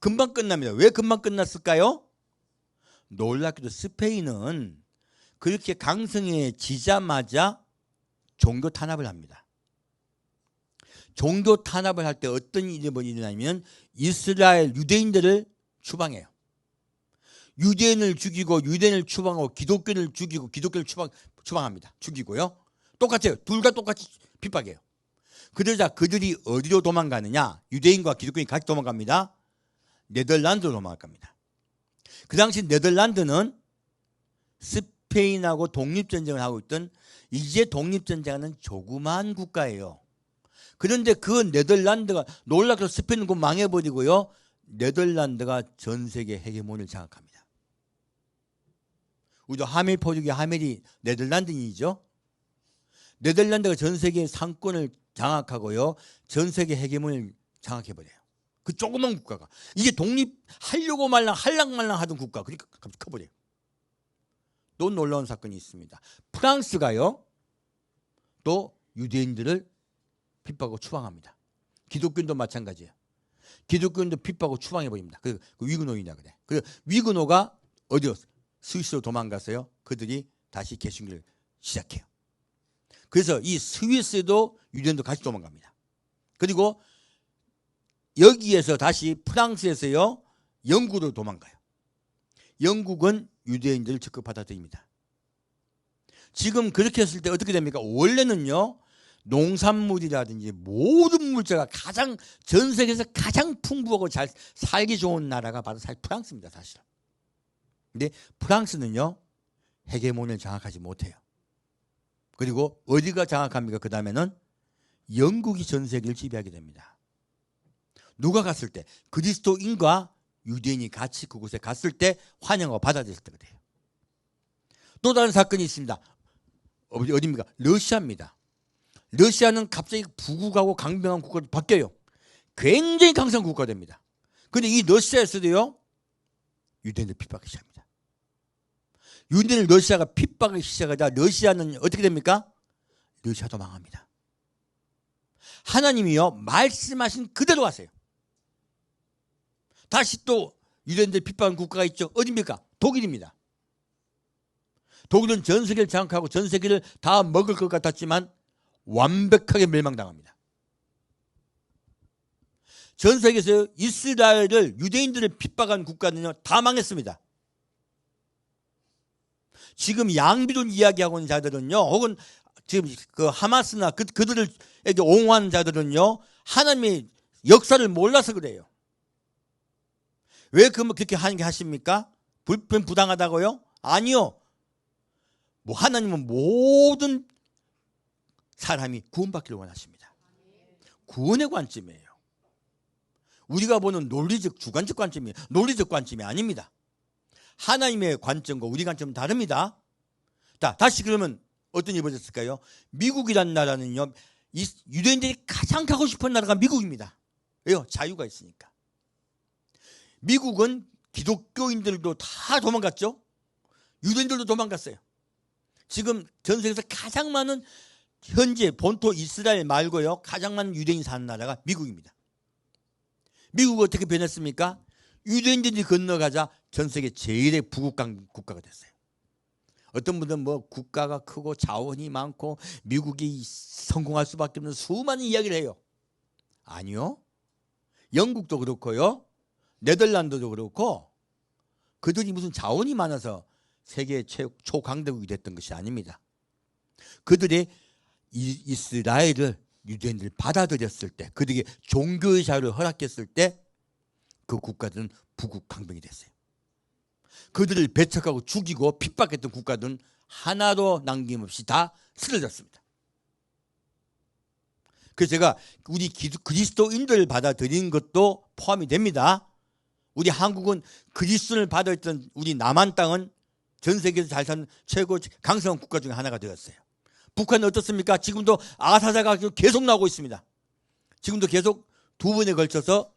금방 끝납니다. 왜 금방 끝났을까요? 놀랍게도 스페인은 그렇게 강성해지자마자 종교 탄압을 합니다. 종교 탄압을 할 때 어떤 일이 일어나면 이스라엘 유대인들을 추방해요. 유대인을 죽이고 유대인을 추방하고 기독교인을 죽이고 기독교인을 추방합니다. 죽이고요. 똑같아요. 둘 다 똑같이 핍박해요. 그러자 그들이 어디로 도망가느냐? 유대인과 기독교인이 같이 도망갑니다. 네덜란드로 도망갈 겁니다. 그 당시 네덜란드는 스페인하고 독립전쟁을 하고 있던, 이제 독립전쟁하는 조그만 국가예요. 그런데 그 네덜란드가 놀랍게도 스페인은 곧 망해버리고요, 네덜란드가 전 세계 헤게모니를 장악합니다. 우리도 하멜 포르기 하멜이 네덜란드인이죠. 네덜란드가 전 세계 상권을 장악하고요, 전 세계 헤게모니를 장악해버려요. 그 조그만 국가가 이게 독립하려고 할랑말랑 하던 국가, 그러니까 갑자기 커버려요. 또 놀라운 사건이 있습니다. 프랑스가요, 또 유대인들을 핍박하고 추방합니다. 기독교인도 마찬가지예요. 기독교인도 핍박하고 추방해버립니다. 그 위그노이냐 그래. 그 위그노가 어디로? 스위스로 도망갔어요. 그들이 다시 개신교를 시작해요. 그래서 이 스위스도 유대인도 같이 도망갑니다. 그리고 여기에서 다시 프랑스에서요, 영국으로 도망가요. 영국은 유대인들을 적극 받아들입니다. 지금 그렇게 했을 때 어떻게 됩니까? 원래는요, 농산물이라든지 모든 물자가 가장 전 세계에서 가장 풍부하고 잘 살기 좋은 나라가 바로 프랑스입니다, 사실은. 근데 프랑스는요, 헤게모니를 장악하지 못해요. 그리고 어디가 장악합니까? 그 다음에는 영국이 전 세계를 지배하게 됩니다. 누가 갔을 때? 그리스도인과 유대인이 같이 그곳에 갔을 때 환영하고 받아들였을 때가 돼요. 또 다른 사건이 있습니다. 어디입니까? 러시아입니다. 러시아는 갑자기 부국하고 강병한 국가로 바뀌어요. 굉장히 강성한 국가가 됩니다. 그런데 이 러시아에서도요, 유대인들 핍박하기 시작합니다. 유대인을 러시아가 핍박하기 시작하자 러시아는 어떻게 됩니까? 러시아도 망합니다. 하나님이요, 말씀하신 그대로 하세요. 다시 또 유대인들 핍박한 국가가 있죠. 어디입니까? 독일입니다. 독일은 전 세계를 장악하고 전 세계를 다 먹을 것 같았지만 완벽하게 멸망당합니다. 전 세계에서 이스라엘을, 유대인들을 핍박한 국가는요, 다 망했습니다. 지금 양비론 이야기하고 있는 자들은요, 혹은 지금 그 하마스나 그들에게 옹호하는 자들은요, 하나님의 역사를 몰라서 그래요. 왜 그렇게 하십니까? 불편부당하다고요? 아니요. 뭐 하나님은 모든 사람이 구원받기를 원하십니다. 구원의 관점이에요. 우리가 보는 논리적, 주관적 관점이 논리적 관점이 아닙니다. 하나님의 관점과 우리 관점은 다릅니다. 자, 다시 그러면 어떤 일이 벌어졌을까요? 미국이라는 나라는요, 유대인들이 가장 가고 싶은 나라가 미국입니다. 왜요? 자유가 있으니까. 미국은 기독교인들도 다 도망갔죠. 유대인들도 도망갔어요. 지금 전 세계에서 가장 많은, 현재 본토 이스라엘 말고요, 가장 많은 유대인이 사는 나라가 미국입니다. 미국은 어떻게 변했습니까? 유대인들이 건너가자 전 세계 제일의 부국강 국가가 됐어요. 어떤 분들은 뭐 국가가 크고 자원이 많고 미국이 성공할 수밖에 없는 수많은 이야기를 해요. 아니요. 영국도 그렇고요, 네덜란드도 그렇고, 그들이 무슨 자원이 많아서 세계 초강대국이 됐던 것이 아닙니다. 그들이 이스라엘을, 유대인들을 받아들였을 때, 그들에게 종교의 자유를 허락했을 때 그 국가들은 부국 강병이 됐어요. 그들을 배척하고 죽이고 핍박했던 국가들은 하나도 남김없이 다 쓰러졌습니다. 그래서 제가 우리 그리스도인들을 받아들이는 것도 포함이 됩니다. 우리 한국은 그리스도를 받아들였던 우리 남한 땅은 전 세계에서 잘 사는 최고 강성한 국가 중에 하나가 되었어요. 북한은 어떻습니까? 지금도 아사자가 계속 나오고 있습니다. 지금도 계속 두 번에 걸쳐서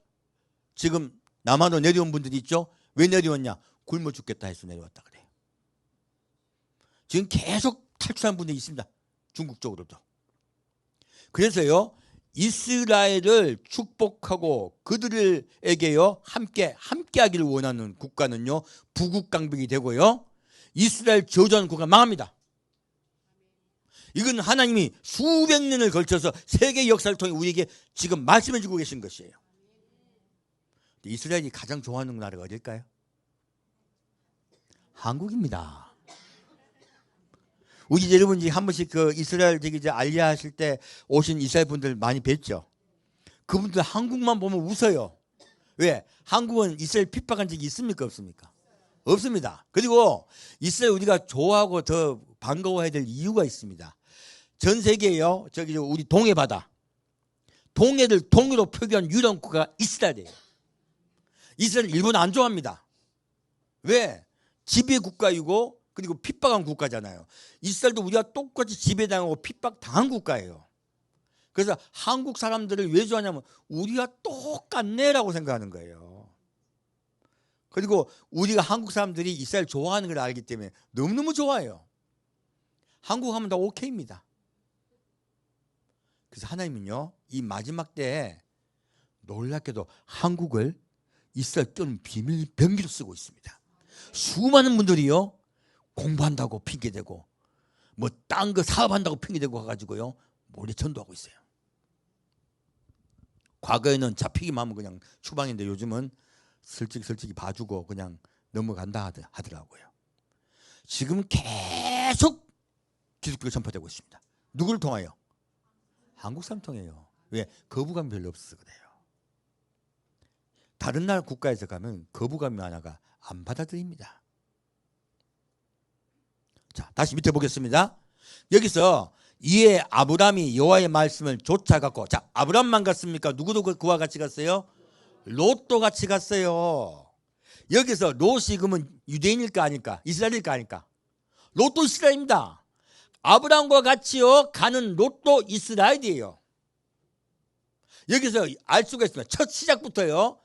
지금 남한으로 내려온 분들이 있죠. 왜 내려왔냐? 굶어 죽겠다 해서 내려왔다 그래요. 지금 계속 탈출한 분들이 있습니다. 중국 쪽으로도. 그래서요, 이스라엘을 축복하고 그들에게요, 함께 하기를 원하는 국가는요, 부국강병이 되고요, 이스라엘 저주하는 국가가 망합니다. 이건 하나님이 수백 년을 걸쳐서 세계 역사를 통해 우리에게 지금 말씀해 주고 계신 것이에요. 이스라엘이 가장 좋아하는 나라가 어딜까요? 한국입니다. 우리 여러분이 한 번씩 그 이스라엘 이제 알리야 하실 때 오신 이스라엘 분들 많이 뵀죠. 그분들 한국만 보면 웃어요. 왜? 한국은 이스라엘 핍박한 적이 있습니까? 없습니까? 없습니다. 그리고 이스라엘 우리가 좋아하고 더 반가워해야 될 이유가 있습니다. 전 세계에요, 저기 우리 동해 바다, 동해를 동해로 표기한 유일한 국가가 이스라엘이에요. 이스라엘 일본 안 좋아합니다. 왜? 지배 국가이고 그리고 핍박한 국가잖아요. 이스라엘도 우리가 똑같이 지배당하고 핍박당한 국가예요. 그래서 한국 사람들을 왜 좋아하냐면 우리가 똑같네라고 생각하는 거예요. 그리고 우리가 한국 사람들이 이스라엘 좋아하는 걸 알기 때문에 너무너무 좋아해요. 한국 하면 다 오케이입니다. 그래서 하나님은요, 이 마지막 때에 놀랍게도 한국을 이스라엘 껴는 비밀 병기로 쓰고 있습니다. 수많은 분들이요, 공부한다고 핑계대고 뭐 딴 거 사업한다고 핑계대고 가가지고요 몰래 전도하고 있어요. 과거에는 잡히기만 하면 그냥 추방인데 요즘은 슬쩍슬쩍 봐주고 그냥 넘어간다 하더라고요. 지금 계속 기독교가 전파되고 있습니다. 누구를 통하여? 한국 사람 통해요. 왜? 거부감이 별로 없어서 그래요. 다른 나라 국가에서 가면 거부감이 많아가 안 받아들입니다. 자, 다시 밑에 보겠습니다. 여기서 이에 아브라함이 여호와의 말씀을 쫓아갔고, 자, 아브라함만 갔습니까? 누구도 그와 같이 갔어요? 롯도 같이 갔어요. 여기서 롯이 그러면 유대인일까 아닐까? 이스라엘일까 아닐까? 롯도 이스라엘입니다. 아브라함과 같이요 가는 롯도 이스라엘이에요. 여기서 알 수가 있습니다. 첫 시작부터요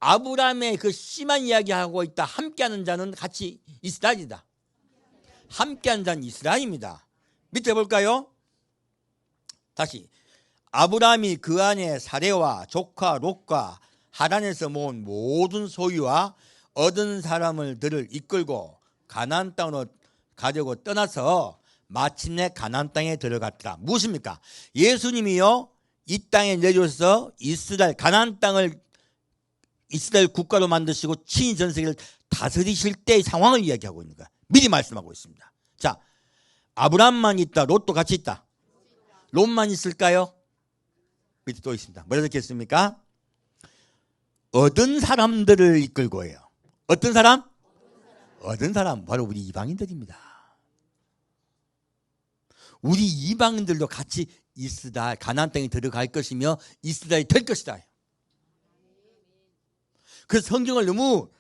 아브라함의 그 심한 이야기하고 있다. 함께하는 자는 같이 이스라엘이다. 함께하는 자는 이스라엘입니다. 밑에 볼까요? 다시 아브라함이 그 안에 사레와 조카 롯과 하란에서 모은 모든 소유와 얻은 사람들을 이끌고 가나안 땅으로 가려고 떠나서 마침내 가나안 땅에 들어갔더라. 무엇입니까? 예수님이요 이 땅에 내려오셔서 이스라엘 가나안 땅을 이스라엘 국가로 만드시고 친히 전 세계를 다스리실 때의 상황을 이야기하고 있는 거야. 미리 말씀하고 있습니다. 자, 아브라함만 있다. 롯도 같이 있다. 롯만 있을까요? 밑에 또 있습니다. 뭐라 적혔습니까? 얻은 사람들을 이끌고예요. 어떤 사람? 얻은 사람 바로 우리 이방인들입니다. 우리 이방인들도 같이 이스라엘 가나안 땅에 들어갈 것이며 이스라엘이 될 것이다. 그래서 성경을 너무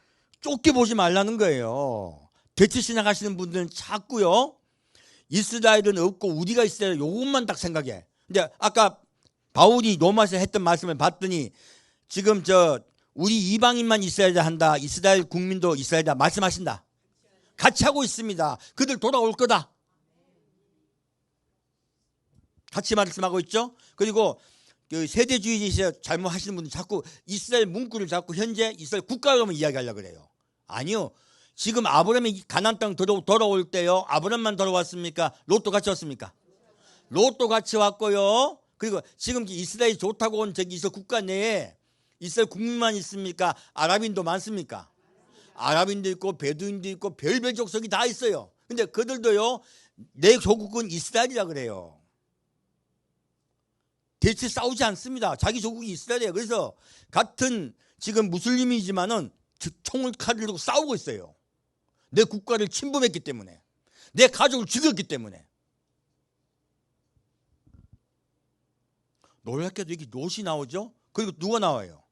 좁게 보지 말라는 거예요. 대체 신앙하시는 분들은 자꾸요 이스라엘은 없고 우리가 이스라엘 요것만 딱 생각해. 근데 아까 바울이 로마서 했던 말씀을 봤더니 지금 우리 이방인만 이스라엘이다 한다. 이스라엘 국민도 이스라엘이다 말씀하신다. 같이 하고 있습니다. 그들 돌아올 거다. 같이 말씀하고 있죠. 그리고 그 세대주의에서 잘못하시는 분들 자꾸 이스라엘 문구를 자꾸 현재 이스라엘 국가로만 이야기하려고 그래요. 아니요. 지금 아브라함이 가나안 땅 돌아올 때요. 아브라함만 돌아왔습니까? 롯도 같이 왔습니까? 롯도 같이 왔고요. 그리고 지금 이스라엘이 좋다고 온 저기 이스라엘 국가 내에 이스라엘 국민만 있습니까? 아랍인도 많습니까? 아랍인도 있고 베두인도 있고 별별 족속이 다 있어요. 근데 그들도요. 내 조국은 이스라엘이라 그래요. 대체 싸우지 않습니다. 자기 조국이 이스라엘이에요. 그래서 같은 지금 무슬림이지만은 총을 칼을 들고 싸우고 있어요. 내 국가를 침범했기 때문에, 내 가족을 죽였기 때문에. 놀랍게도 이게 롯이 나오죠. 그리고 누가 나와요?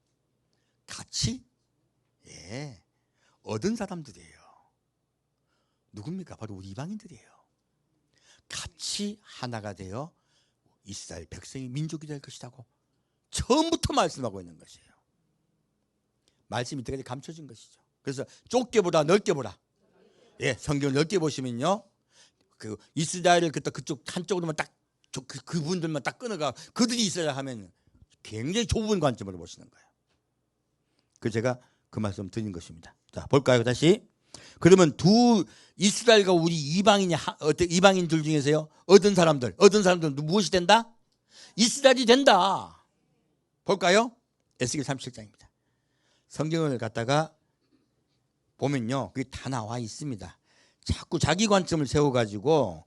같이 얻은 사람들이에요. 누굽니까? 바로 우리 이방인들이에요. 같이 하나가 되어 이스라엘 백성이 민족이 될 것이라고 처음부터 말씀하고 있는 것이에요. 말씀이 이때까지 감춰진 것이죠. 그래서 좁게 보라 넓게 보라. 성경을 넓게 보시면요 그 이스라엘을 그쪽 한쪽으로만 딱 그분들만 딱 끊어가 그들이 이스라엘 하면 굉장히 좁은 관점으로 보시는 거예요. 그래서 제가 그 말씀 드린 것입니다. 자, 볼까요? 다시. 그러면 두 이스라엘과 우리 이방인들 중에서요 얻은 사람들은 무엇이 된다? 이스라엘이 된다. 볼까요? 에스겔 37장입니다. 성경을 갖다가 보면요 그게 다 나와 있습니다. 자꾸 자기 관점을 세워가지고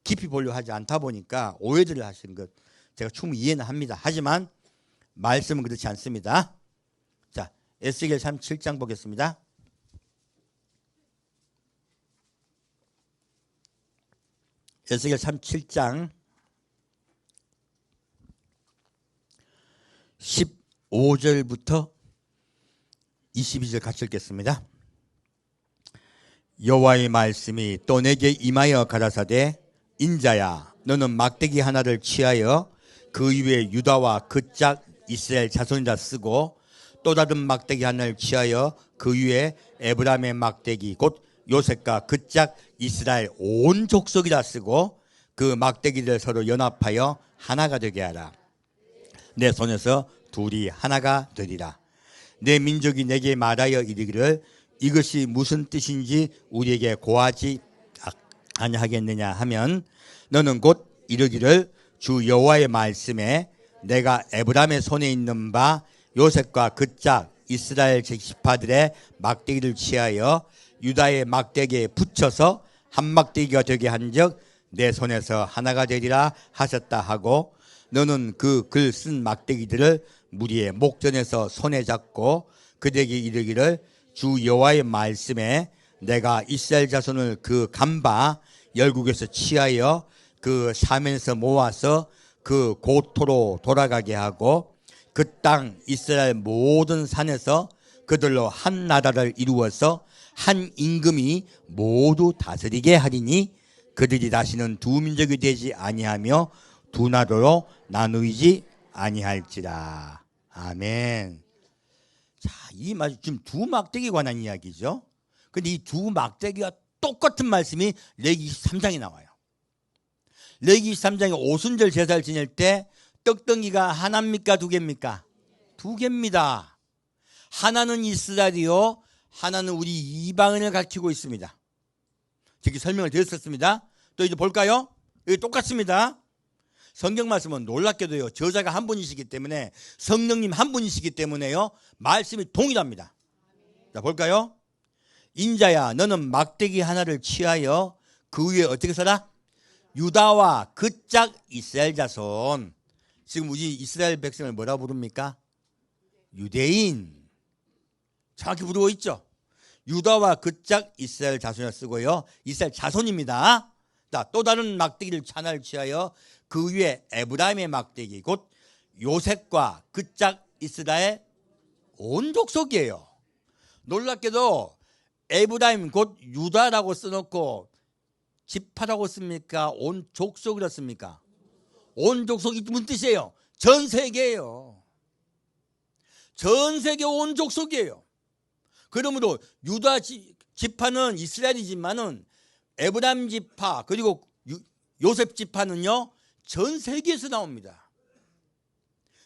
깊이 보려 하지 않다 보니까 오해들을 하시는 것 제가 충분히 이해는 합니다. 하지만 말씀은 그렇지 않습니다. 자, 에스겔 37장 보겠습니다. 에스겔 37장 15절부터 22절 같이 읽겠습니다. 여호와의 말씀이 또 내게 임하여 가라사대 인자야 너는 막대기 하나를 취하여 그 위에 유다와 그 짝 이스라엘 자손이라 쓰고 또 다른 막대기 하나를 취하여 그 위에 에브라임의 막대기 곧 요셉과 그 짝 이스라엘 온 족속이라 쓰고 그 막대기를 서로 연합하여 하나가 되게 하라. 내 손에서 둘이 하나가 되리라. 내 민족이 내게 말하여 이르기를 이것이 무슨 뜻인지 우리에게 고하지 아니하겠느냐 하면 너는 곧 이르기를 주 여호와의 말씀에 내가 에브라임의 손에 있는 바 요셉과 그 짝 이스라엘 지파들의 막대기를 취하여 유다의 막대기에 붙여서 한 막대기가 되게 한즉 내 손에서 하나가 되리라 하셨다 하고 너는 그 글 쓴 막대기들을 무리의 목전에서 손에 잡고 그들에게 이르기를 주 여호와의 말씀에 내가 이스라엘 자손을 그 간바 열국에서 취하여 그 사면에서 모아서 그 고토로 돌아가게 하고 그 땅 이스라엘 모든 산에서 그들로 한 나라를 이루어서 한 임금이 모두 다스리게 하리니 그들이 다시는 두 민족이 되지 아니하며 두 나라로 나누이지 아니할지라. 아멘. 자, 이 말 지금 두 막대기에 관한 이야기죠. 근데 이 두 막대기와 똑같은 말씀이 레위기 23장에 나와요. 레위기 23장에 오순절 제사를 지낼 때 떡덩이가 하나입니까 두 개입니까? 두 개입니다. 하나는 이스라엘이요, 하나는 우리 이방인을 가리키고 있습니다. 저기 설명을 드렸었습니다. 또 이제 볼까요? 여기 똑같습니다. 성경 말씀은 놀랍게도요, 저자가 한 분이시기 때문에, 성령님 한 분이시기 때문에요, 말씀이 동일합니다. 자, 볼까요? 인자야, 너는 막대기 하나를 취하여 그 위에 어떻게 서라? 유다와 그 짝 이스라엘 자손. 지금 우리 이스라엘 백성을 뭐라 부릅니까? 유대인. 정확히 부르고 있죠. 유다와 그 짝 이스라엘 자손을 쓰고요, 이스라엘 자손입니다. 자, 또 다른 막대기를 하나를 취하여 그 위에 에브라임의 막대기 곧 요셉과 그 짝 이스라엘 온 족속이에요. 놀랍게도 에브라임 곧 유다라고 써놓고 지파라고 씁니까? 온 족속이라 씁니까? 온 족속이 무슨 뜻이에요? 전 세계예요. 전 세계 온 족속이에요. 그러므로 유다 지파는 이스라엘이지만은 에브라임 지파 그리고 요셉 지파는요, 전 세계에서 나옵니다.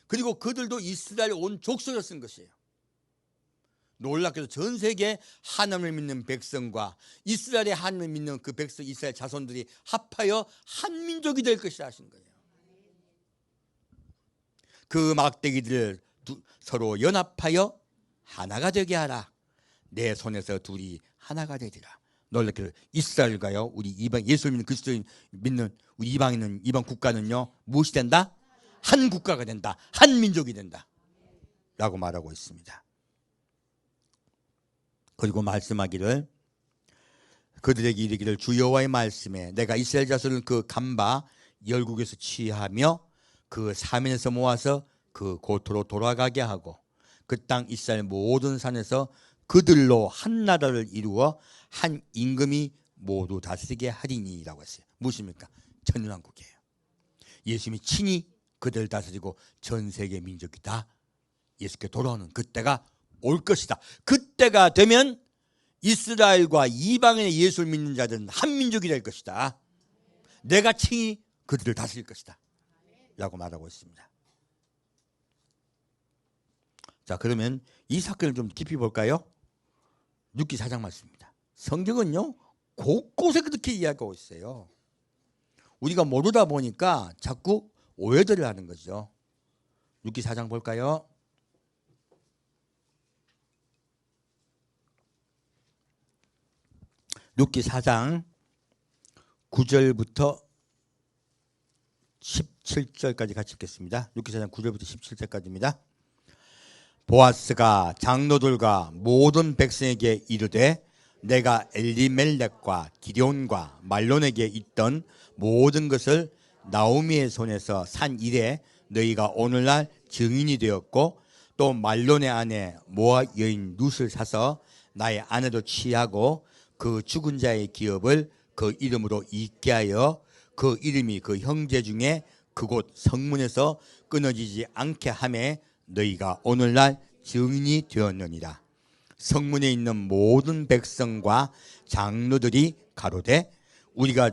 그리고 그들도 이스라엘 온 족속을 쓴 것이에요. 놀랍게도 전 세계 하나님을 믿는 백성과 이스라엘의 하나님을 믿는 그 백성 이스라엘 자손들이 합하여 한 민족이 될 것이라 하신 거예요. 그 막대기들을 서로 연합하여 하나가 되게 하라. 내 손에서 둘이 하나가 되리라. 놀랍게도 이스라엘과요, 우리 이방 예수를 믿는 그리스도인 믿는 우리 이방인은 이방 국가는요, 무엇이 된다? 한 국가가 된다. 한 민족이 된다. 라고 말하고 있습니다. 그리고 말씀하기를 그들에게 이르기를 주 여호와의 말씀에 내가 이스라엘 자손을 그 간바 열국에서 취하며 그 사면에서 모아서 그 고토로 돌아가게 하고 그 땅 이스라엘 모든 산에서 그들로 한 나라를 이루어 한 임금이 모두 다스리게 하리니라고 했어요. 무엇입니까? 천년왕국이에요. 예수님이 친히 그들을 다스리고 전 세계 민족이 다 예수께 돌아오는 그때가 올 것이다. 그때가 되면 이스라엘과 이방인의 예수를 믿는 자들은 한 민족이 될 것이다. 내가 친히 그들을 다스릴 것이다. 라고 말하고 있습니다. 자, 그러면 이 사건을 좀 깊이 볼까요? 6기 4장 말씀입니다. 성경은요, 곳곳에 그렇게 이야기하고 있어요. 우리가 모르다 보니까 자꾸 오해들을 하는 거죠. 6기 4장 볼까요? 6기 4장 9절부터 17절까지 같이 읽겠습니다. 6기 4장 9절부터 17절까지입니다. 보아스가 장로들과 모든 백성에게 이르되 내가 엘리멜렉과 기럧과 말론에게 있던 모든 것을 나오미의 손에서 산 이래 너희가 오늘날 증인이 되었고 또 말론의 아내 모압 여인 룻을 사서 나의 아내로 취하고 그 죽은 자의 기업을 그 이름으로 잊게 하여 그 이름이 그 형제 중에 그곳 성문에서 끊어지지 않게 하매 너희가 오늘날 증인이 되었느니라. 성문에 있는 모든 백성과 장로들이 가로되 우리가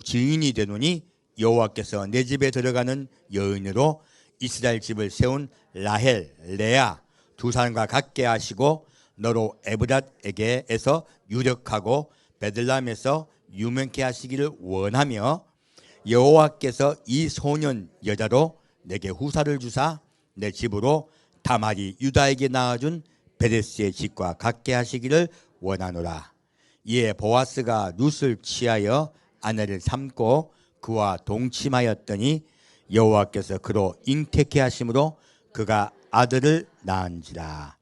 증인이 되노니 여호와께서 내 집에 들어가는 여인으로 이스라엘 집을 세운 라헬, 레아 두 사람과 같게 하시고 너로 에브랏에게에서 유력하고 베들람에서 유명케 하시기를 원하며 여호와께서 이 소년 여자로 내게 후사를 주사 내 집으로 다말이 유다에게 낳아준 베레스의 집과 같게 하시기를 원하노라. 이에 보아스가 룻을 취하여 아내를 삼고 그와 동침하였더니 여호와께서 그로 잉태케 하심으로 그가 아들을 낳은지라.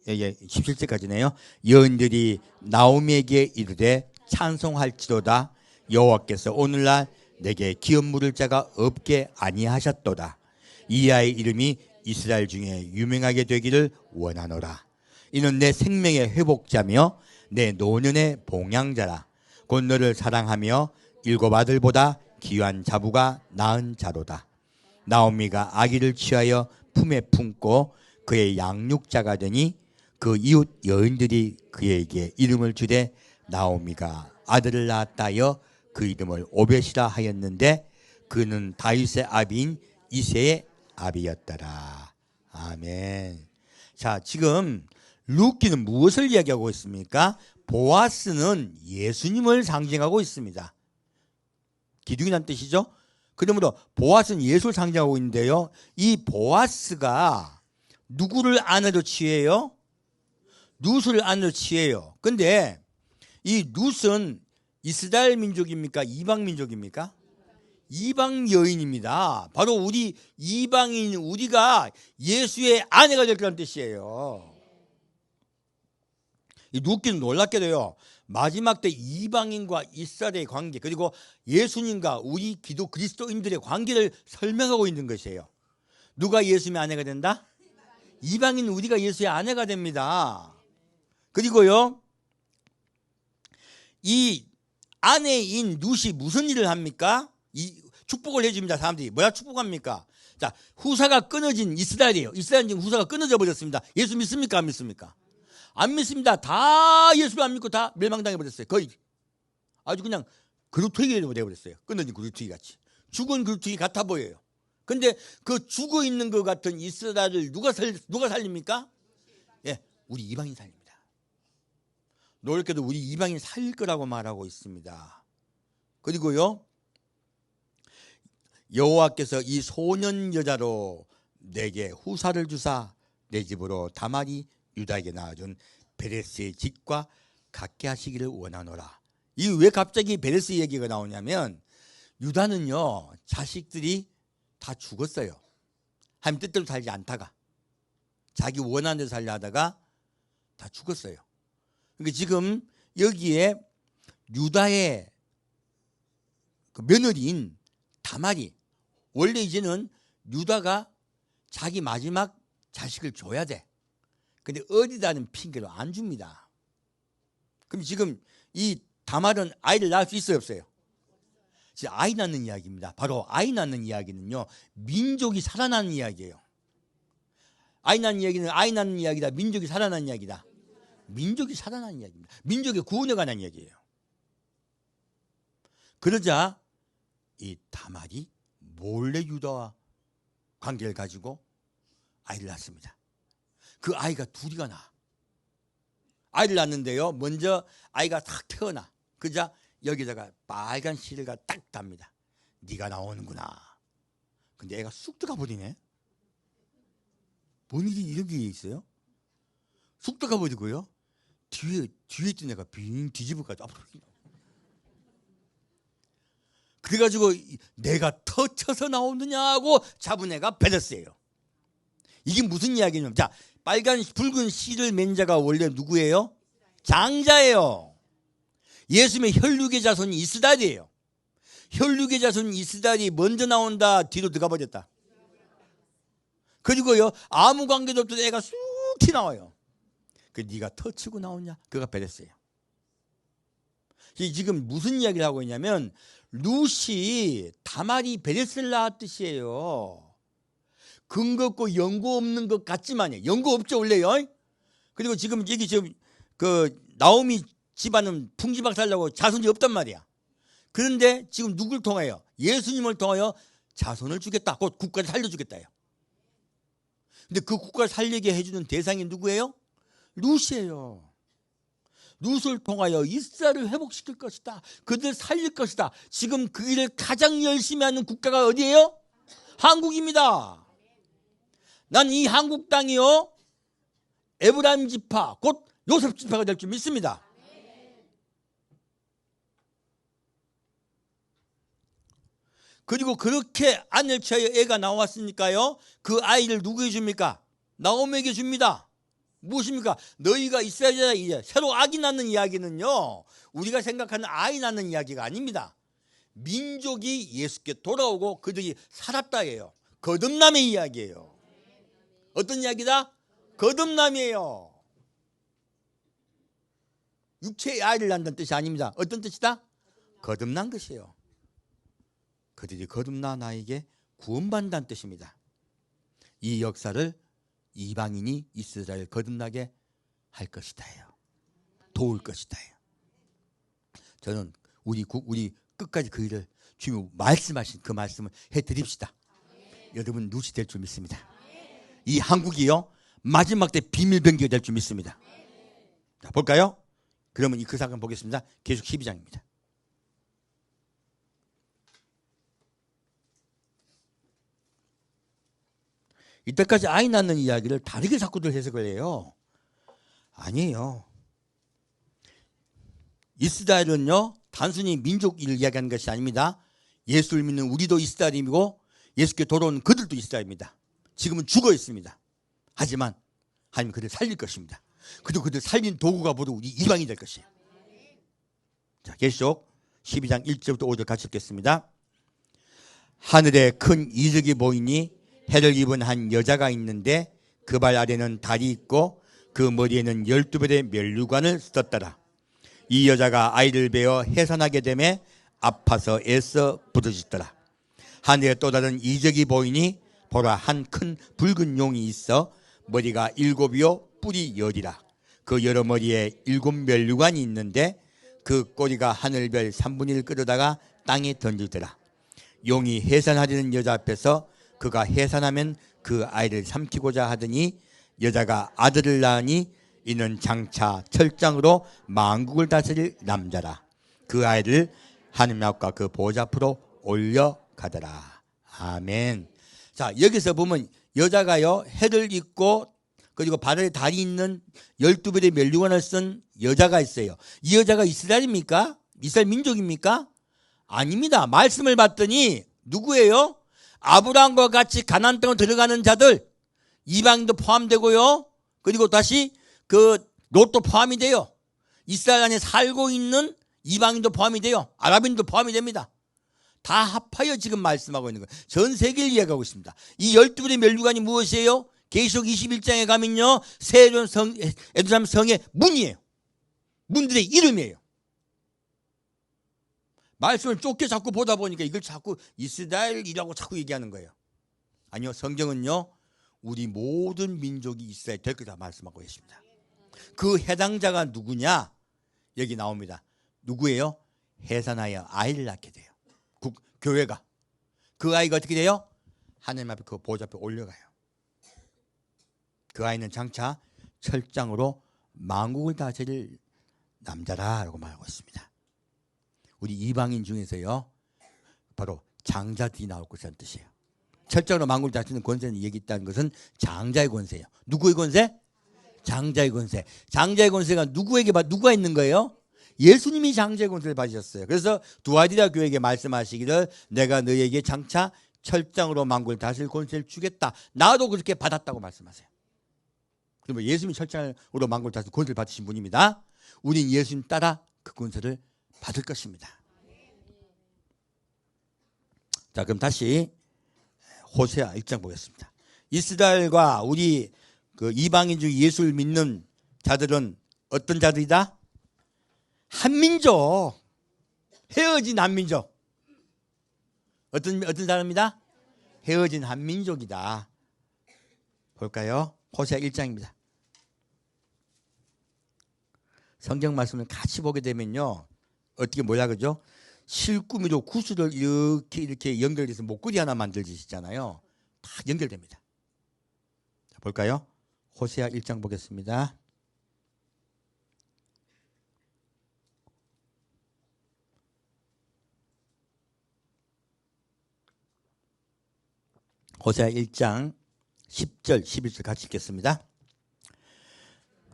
17절까지네요. 여인들이 나오미에게 이르되 찬송할지로다. 여호와께서 오늘날 내게 기업 물을 자가 없게 아니하셨도다. 이 아이 이름이 이스라엘 중에 유명하게 되기를 원하노라. 이는 내 생명의 회복자며 내 노년의 봉양자라. 곧 너를 사랑하며 일곱 아들보다 귀한 자부가 낳은 자로다. 나오미가 아기를 취하여 품에 품고 그의 양육자가 되니 그 이웃 여인들이 그에게 이름을 주되 나오미가 아들을 낳았다 하여 그 이름을 오벳이라 하였는데 그는 다윗의 아비인 이새의 아비였더라. 아멘. 자, 지금 룻기는 무엇을 이야기하고 있습니까? 보아스는 예수님을 상징하고 있습니다. 기둥이란 뜻이죠. 그러므로 보아스는 예수를 상징하고 있는데요, 이 보아스가 누구를 아내로 취해요? 룻을 아내로 취해요. 근데 이 룻은 이스라엘 민족입니까? 이방 민족입니까? 이방 여인입니다. 바로 우리 이방인, 우리가 예수의 아내가 될 거라는 뜻이에요. 이 룻기는 놀랍게도요, 마지막 때 이방인과 이스라엘의 관계, 그리고 예수님과 우리 기독 그리스도인들의 관계를 설명하고 있는 것이에요. 누가 예수님의 아내가 된다? 이방인 우리가 예수의 아내가 됩니다. 그리고요, 이 아내인 룻이 무슨 일을 합니까? 이 축복을 해줍니다. 사람들이 뭐야 축복합니까? 자, 후사가 끊어진 이스라엘이에요. 이스라엘은 지금 후사가 끊어져 버렸습니다. 예수 믿습니까? 안 믿습니까? 안 믿습니다. 다 예수를 안 믿고 다 멸망당해 버렸어요. 거의 아주 그냥 그루트기가 되어버렸어요. 끊어진 그루트기 같이, 죽은 그루트기 같아 보여요. 근데 그 죽어 있는 것 같은 이스라엘을 누가 살립니까? 예, 우리 이방인 살립니다. 놀랍게도 우리 이방인 살릴 거라고 말하고 있습니다. 그리고요, 여호와께서 이 소년 여자로 내게 후사를 주사 내 집으로 다말이 유다에게 낳아준 베레스의 집과 같게 하시기를 원하노라. 이 왜 갑자기 베레스 얘기가 나오냐면, 유다는요, 자식들이 다 죽었어요. 하나님 뜻대로 살지 않다가, 자기 원하는 대로 살려 하다가 다 죽었어요. 그러니까 지금 여기에 유다의 그 며느리인 다말이, 원래 이제는 유다가 자기 마지막 자식을 줘야 돼. 근데 어디다는 핑계로 안 줍니다. 그럼 지금 이 다말은 아이를 낳을 수 있어요, 없어요? 지금 아이 낳는 이야기입니다. 바로 아이 낳는 이야기는요, 민족이 살아나는 이야기예요. 아이 낳는 이야기는 아이 낳는 이야기다, 민족이 살아나는 이야기다. 민족이 살아나는 이야기입니다. 민족의 구원에 관한 이야기예요. 그러자 이 다말이 몰래 유다와 관계를 가지고 아이를 낳습니다. 그 아이가 둘이가 나. 아이를 낳는데요, 먼저 아이가 탁 태어나. 그러자 여기다가 빨간 실을 딱 답니다. 네가 나오는구나. 근데 애가 쑥 들어가 버리네. 뭔 일이 이런 게 있어요? 쑥 들어가 버리고요, 뒤에 있던 애가 빙 뒤집어가지고 앞으로. 그래가지고 내가 터쳐서 나오느냐고 잡은 애가 베레스예요. 이게 무슨 이야기냐면, 자, 빨간 붉은 실을 맨 자가 원래 누구예요? 장자예요. 예수님의 혈육의 자손이 이스라엘이에요. 혈육의 자손 이스라엘이 먼저 나온다, 뒤로 들어가 버렸다. 그리고요, 아무 관계도 없던 애가 쑥 튀나와요. 그 네가 터치고 나오냐? 그가 베레스예요. 지금 무슨 이야기를 하고 있냐면, 룻이 다말이 베레스를 낳은 뜻이에요. 근거 없고 연고 없는 것 같지만요, 연고 없죠 원래요. 그리고 지금 여기 지금 그 나오미 집안은 풍지박살나고 자손이 없단 말이야. 그런데 지금 누굴 통하여? 예수님을 통하여 자손을 주겠다, 곧 국가를 살려주겠다요. 근데 그 국가를 살리게 해주는 대상이 누구예요? 룻이에요. 룻을 통하여 이스라엘을 회복시킬 것이다, 그들을 살릴 것이다. 지금 그 일을 가장 열심히 하는 국가가 어디예요? 한국입니다. 난 이 한국 땅이요, 에브라임 지파, 곧 요셉 지파가 될 줄 믿습니다. 그리고 그렇게 아내를 취하여 애가 나왔으니까요, 그 아이를 누구에게 줍니까? 나오미에게 줍니다. 무엇입니까? 너희가 이스라엘이다. 이제 새로 아기 낳는 이야기는요, 우리가 생각하는 아이 낳는 이야기가 아닙니다. 민족이 예수께 돌아오고 그들이 살았다예요. 거듭남의 이야기예요. 어떤 이야기다? 거듭남이에요. 육체의 아이를 낳는다는 뜻이 아닙니다. 어떤 뜻이다? 거듭난 것이에요. 그들이 거듭나 나에게 구원받는다는 뜻입니다. 이 역사를 이방인이 이스라엘 거듭나게 할 것이다예요. 도울 것이다예요. 저는 우리 끝까지 그 일을 주님 말씀하신 그 말씀을 해드립시다. 여러분 누시 될 줄 믿습니다. 이 한국이요 마지막 때 비밀병기가 될 줄 믿습니다. 자, 볼까요? 그러면 이 그 사건 보겠습니다. 계속 12장입니다. 이때까지 아이 낳는 이야기를 다르게 자꾸들 해석을 해요. 아니에요. 이스라엘은요 단순히 민족을 이야기하는 것이 아닙니다. 예수를 믿는 우리도 이스라엘이고 예수께 돌아온 그들도 이스라엘입니다. 지금은 죽어 있습니다. 하지만 하나님 그들 살릴 것입니다. 그리고 그들 살린 도구가 바로 우리 이방이 될 것이에요. 자, 계시록 12장 1절부터 5절 같이 읽겠습니다. 하늘에 큰 이적이 보이니 해를 입은 한 여자가 있는데 그 발 아래는 달이 있고 그 머리에는 12별의 면류관을 썼더라. 이 여자가 아이를 베어 해산하게 되매 아파서 애써 부르짖더라. 하늘에 또 다른 이적이 보이니 보라 한 큰 붉은 용이 있어 머리가 7이요 뿔이 10이라. 그 여러 머리에 7면류관이 있는데 그 꼬리가 하늘별 3분의 1 끌어다가 땅에 던지더라. 용이 해산하려는 여자 앞에서 그가 해산하면 그 아이를 삼키고자 하더니 여자가 아들을 낳으니 이는 장차 철장으로 만국을 다스릴 남자라. 그 아이를 하나님 앞과 그 보좌 앞으로 올려가더라. 아멘. 자, 여기서 보면 여자가요 해를 입고 그리고 발에 달이 있는 12별의 면류관을 쓴 여자가 있어요. 이 여자가 이스라엘입니까? 이스라엘 민족입니까? 아닙니다. 말씀을 봤더니 누구예요? 아브라함과 같이 가나안 땅으로 들어가는 자들, 이방인도 포함되고요. 그리고 다시 그 롯도 포함이 돼요. 이스라엘 안에 살고 있는 이방인도 포함이 돼요. 아랍인도 포함이 됩니다. 다 합하여 지금 말씀하고 있는 거예요. 전 세계를 이야기하고 있습니다. 이 12불의 면류관이 무엇이에요? 계시록 21장에 가면요 새로운 에루살렘 성의 문이에요. 문들의 이름이에요. 말씀을 좁게 자꾸 보다 보니까 이걸 자꾸 이스라엘이라고 자꾸 얘기하는 거예요. 아니요, 성경은요 우리 모든 민족이 이스라엘 될 거다 말씀하고 계십니다. 그 해당자가 누구냐? 여기 나옵니다. 누구예요? 해산하여 아이를 낳게 돼요. 교회가. 그 아이가 어떻게 돼요? 하나님 앞에 그 보좌 앞에 올려가요. 그 아이는 장차 철장으로 만국을 다스릴 남자라고 말하고 있습니다. 우리 이방인 중에서요 바로 장자들이 나올 것이라는 뜻이에요. 철장으로 만국을 다스리는 권세는 얘기 있다는 것은 장자의 권세예요. 누구의 권세? 장자의 권세. 장자의 권세가 누가 있는 거예요? 예수님이 장자의 권세를 받으셨어요. 그래서 두아디라 교회에게 말씀하시기를 내가 너희에게 장차 철장으로 만국을 다스릴 권세를 주겠다. 나도 그렇게 받았다고 말씀하세요. 그러면 예수님이 철장으로 만국을 다스릴 권세를 받으신 분입니다. 우린 예수님 따라 그 권세를 받을 것입니다. 자, 그럼 다시 호세아 1장 보겠습니다. 이스라엘과 우리 그 이방인 중 예수를 믿는 자들은 어떤 자들이다? 한민족, 헤어진 한민족. 어떤 사람입니다? 헤어진 한민족이다. 볼까요? 호세아 1장입니다. 성경 말씀을 같이 보게 되면요 어떻게 뭐라 그러죠? 실꾸미로 구슬을 이렇게 연결해서 목걸이 하나 만들지잖아요. 다 연결됩니다. 자, 볼까요? 호세아 1장 보겠습니다. 호세아 1장 10절 11절 같이 읽겠습니다.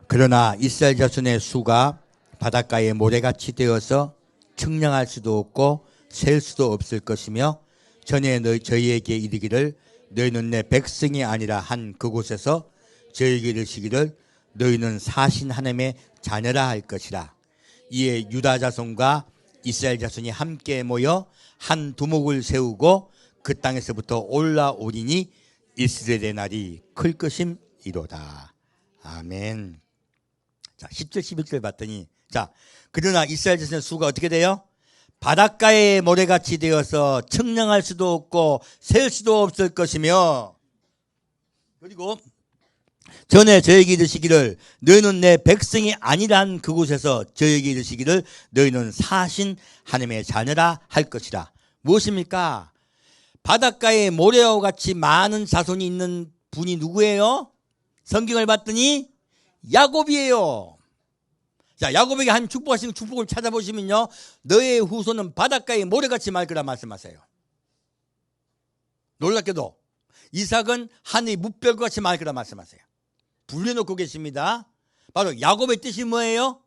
그러나 이스라엘 자손의 수가 바닷가에 모래같이 되어서 측량할 수도 없고 셀 수도 없을 것이며 전에 저희에게 이르기를 너희는 내 백성이 아니라 한 그곳에서 저희에게 이르시기를 너희는 사신 하나님의 자녀라 할 것이라. 이에 유다 자손과 이스라엘 자손이 함께 모여 한 두목을 세우고 그 땅에서부터 올라오리니 이스라엘의 날이 클 것임이로다. 아멘. 자, 10절 11절 봤더니, 자, 그러나 이스라엘 자손의 수가 어떻게 돼요? 바닷가의 모래같이 되어서 측량할 수도 없고 셀 수도 없을 것이며, 그리고 전에 저에게 이르시기를 너희는 내 백성이 아니란 그곳에서 저에게 이르시기를 너희는 사신 하나님의 자녀라 할 것이라. 무엇입니까? 바닷가에 모래와 같이 많은 자손이 있는 분이 누구예요? 성경을 봤더니 야곱이에요. 자, 야곱에게 하나님 축복하신 축복을 찾아보시면요, 너의 후손은 바닷가에 모래같이 말 거라 말씀하세요. 놀랍게도 이삭은 하늘의 무별과 같이 말 거라 말씀하세요. 불려놓고 계십니다. 바로 야곱의 뜻이 뭐예요?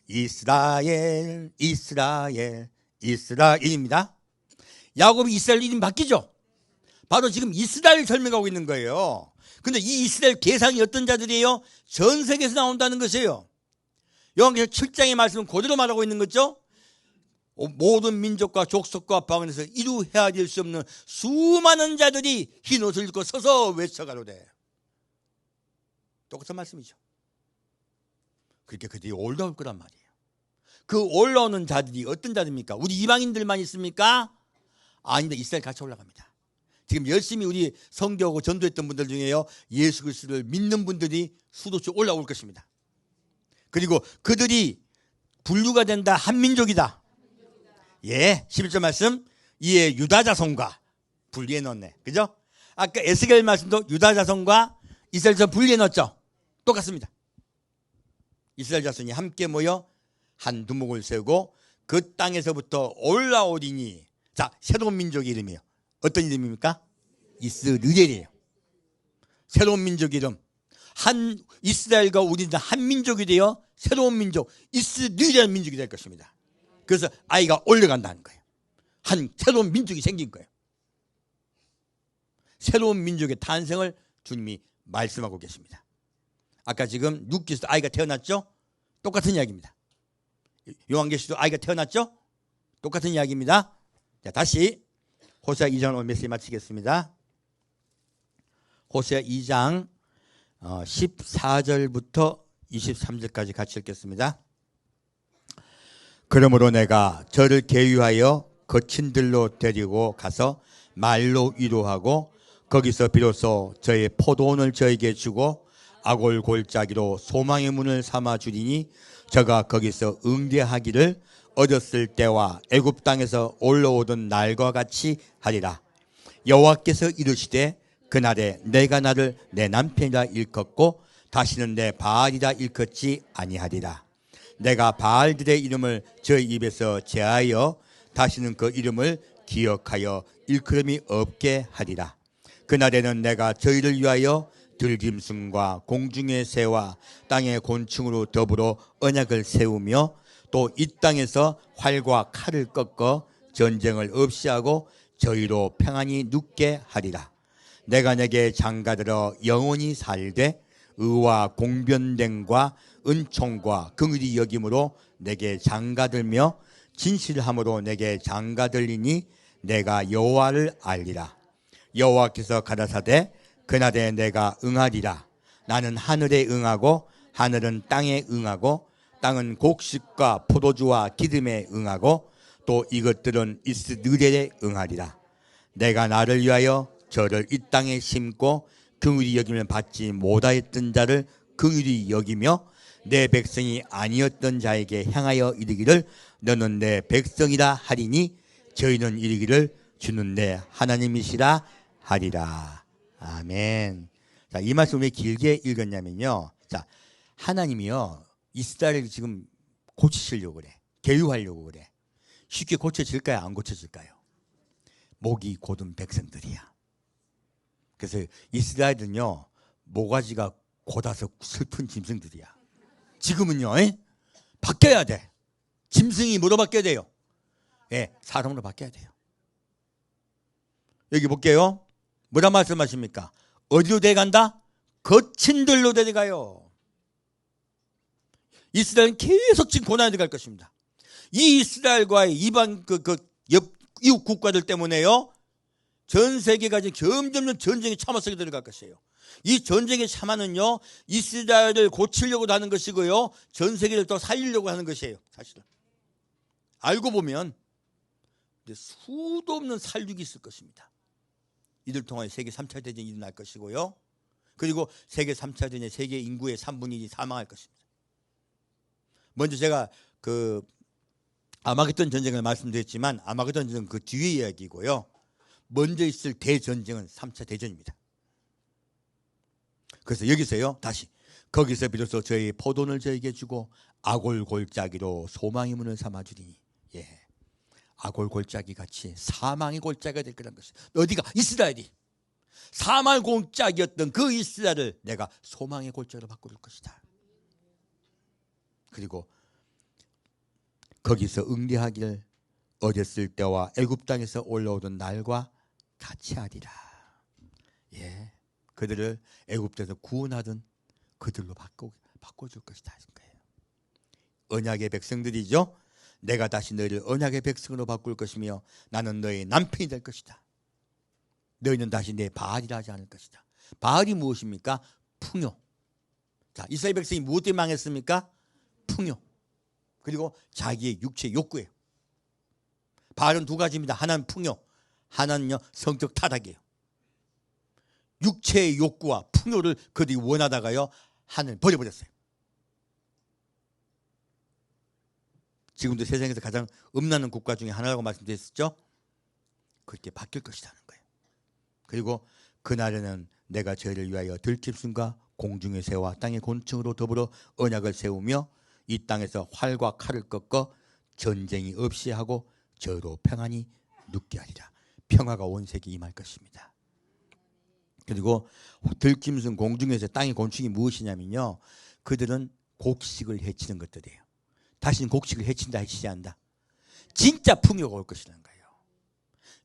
이스라엘, 이스라엘, 이스라엘입니다. 야곱이 이스라엘 이름이 바뀌죠. 바로 지금 이스라엘을 설명하고 있는 거예요. 근데 이 이스라엘 계상이 어떤 자들이에요? 전 세계에서 나온다는 것이에요. 요한계시록 7장의 말씀은 그대로 말하고 있는 거죠. 모든 민족과 족속과 방언에서 이루 헤아릴 수 없는 수많은 자들이 흰 옷을 입고 서서 외쳐가로되. 똑같은 말씀이죠. 그렇게 그들이 올라올 거란 말이에요. 그 올라오는 자들이 어떤 자들입니까? 우리 이방인들만 있습니까? 아닙니다. 이스라엘 같이 올라갑니다. 지금 열심히 우리 선교하고 전도했던 분들 중에요, 예수 그리스도를 믿는 분들이 수도치 올라올 것입니다. 그리고 그들이 분류가 된다. 한민족이다. 예, 11절 말씀. 이에 유다 자손과 분리해 넣었네. 그죠? 아까 에스겔 말씀도 유다 자손과 이스라엘 자손 분리해 넣었죠. 똑같습니다. 이스라엘 자손이 함께 모여 한 두목을 세우고 그 땅에서부터 올라오리니. 자, 새로운 민족의 이름이에요. 어떤 이름입니까? 이스라엘이에요. 새로운 민족 이름. 한 이스라엘과 우리는 한 민족이 되어 새로운 민족, 이스라엘이라는 민족이 될 것입니다. 그래서 아이가 올라간다는 거예요. 한 새로운 민족이 생긴 거예요. 새로운 민족의 탄생을 주님이 말씀하고 계십니다. 아까 지금 룻기서도 아이가 태어났죠? 똑같은 이야기입니다. 요한계시도 아이가 태어났죠? 똑같은 이야기입니다. 자, 다시 호세아 2장 오늘 메시지 마치겠습니다. 호세아 2장 14절부터 23절까지 같이 읽겠습니다. 그러므로 내가 저를 계유하여 거친 들로 데리고 가서 말로 위로하고 거기서 비로소 저의 포도원을 저에게 주고 아골 골짜기로 소망의 문을 삼아 주리니 저가 거기서 응대하기를 어렸을 때와 애굽 땅에서 올라오던 날과 같이 하리라. 여호와께서 이르시되 그날에 내가 나를 내 남편이라 일컫고 다시는 내 바알이라 일컫지 아니하리라. 내가 바알들의 이름을 저희 입에서 제하여 다시는 그 이름을 기억하여 일컬음이 없게 하리라. 그날에는 내가 저희를 위하여 들짐승과 공중의 새와 땅의 곤충으로 더불어 언약을 세우며 또 이 땅에서 활과 칼을 꺾어 전쟁을 없이 하고 저희로 평안히 눕게 하리라. 내가 내게 장가들어 영원히 살되 의와 공변됨과 은총과 긍휼히 여김으로 내게 장가들며 진실함으로 내게 장가들리니 내가 여호와를 알리라. 여호와께서 가라사대 그날에 내가 응하리라. 나는 하늘에 응하고 하늘은 땅에 응하고 땅은 곡식과 포도주와 기름에 응하고 또 이것들은 이스라엘에 응하리라. 내가 나를 위하여 저를 이 땅에 심고 긍휼히 여김을 받지 못하였던 자를 긍휼히 여기며 내 백성이 아니었던 자에게 향하여 이르기를 너는 내 백성이라 하리니 저희는 이르기를 주는 내 하나님이시라 하리라. 아멘. 자, 이 말씀 왜 길게 읽었냐면요. 자, 하나님이요 이스라엘을 지금 고치시려고 그래. 계유하려고 그래. 쉽게 고쳐질까요? 안 고쳐질까요? 목이 곧은 백성들이야. 그래서 이스라엘은요 모가지가 곧아서 슬픈 짐승들이야. 지금은요 바뀌어야 돼. 짐승이 뭐로 바뀌어야 돼요? 예, 사람으로 바뀌어야 돼요. 여기 볼게요. 뭐라 말씀하십니까? 어디로 데려간다? 거친 들로 데려가요. 이스라엘은 계속 지금 고난에 들어갈 것입니다. 이 이스라엘과의 이방 옆 이웃 국가들 때문에요. 전 세계가 지금 점점 전쟁에 참아서게 들어갈 것이에요. 이 전쟁의 참화는요, 이스라엘을 고치려고 하는 것이고요, 전 세계를 또 살리려고 하는 것이에요. 사실은 알고 보면 수도 없는 살육이 있을 것입니다. 이들 통하여 세계 3차 대전이 일어날 것이고요, 그리고 세계 3차 대전에 세계 인구의 3분의 1이 사망할 것입니다. 먼저 제가 아마겟돈 전쟁을 말씀드렸지만, 아마겟돈 전쟁은 그 뒤의 이야기고요, 먼저 있을 대전쟁은 3차 대전입니다. 그래서 여기서요, 다시 거기서 비로소 저희 포도를 저에게 주고 아골골짜기로 소망의 문을 삼아주리니, 예, 아골골짜기 같이 사망의 골짜기가 될 거라는 것이, 어디가? 이스라엘이 사망의 골짜기였던 그 이스라엘을 내가 소망의 골짜기로 바꿀 것이다. 그리고 거기서 응대하기를 어렸을 때와 애굽 땅에서 올라오던 날과 같이 하리라. 예, 그들을 애굽에서 구원하던 그들로 바꿔줄 것이다 하신 거예요. 언약의 백성들이죠. 내가 다시 너희를 언약의 백성으로 바꿀 것이며 나는 너희 남편이 될 것이다. 너희는 다시 내 바알이라 하지 않을 것이다. 바알이 무엇입니까? 풍요. 자, 이스라엘 백성이 무엇 때문에 망했습니까? 풍요. 그리고 자기의 육체의 욕구예요. 바알은 두 가지입니다. 하나는 풍요, 하나는요 성적 타락이에요. 육체의 욕구와 풍요를 그들이 원하다가요 하늘 버려버렸어요. 지금도 세상에서 가장 음란한 국가 중에 하나라고 말씀드렸죠. 그렇게 바뀔 것이라는 거예요. 그리고 그날에는 내가 저희를 위하여 들짐승과 공중의 새와 땅의 곤충으로 더불어 언약을 세우며 이 땅에서 활과 칼을 꺾어 전쟁이 없이 하고 저로 평안히 눕게 하리라. 평화가 온 세계에 임할 것입니다. 그리고 들짐승, 공중에서 땅의 곤충이 무엇이냐면요, 그들은 곡식을 해치는 것들이에요. 다시는 곡식을 해치지 않는다. 진짜 풍요가 올 것이라는 거예요.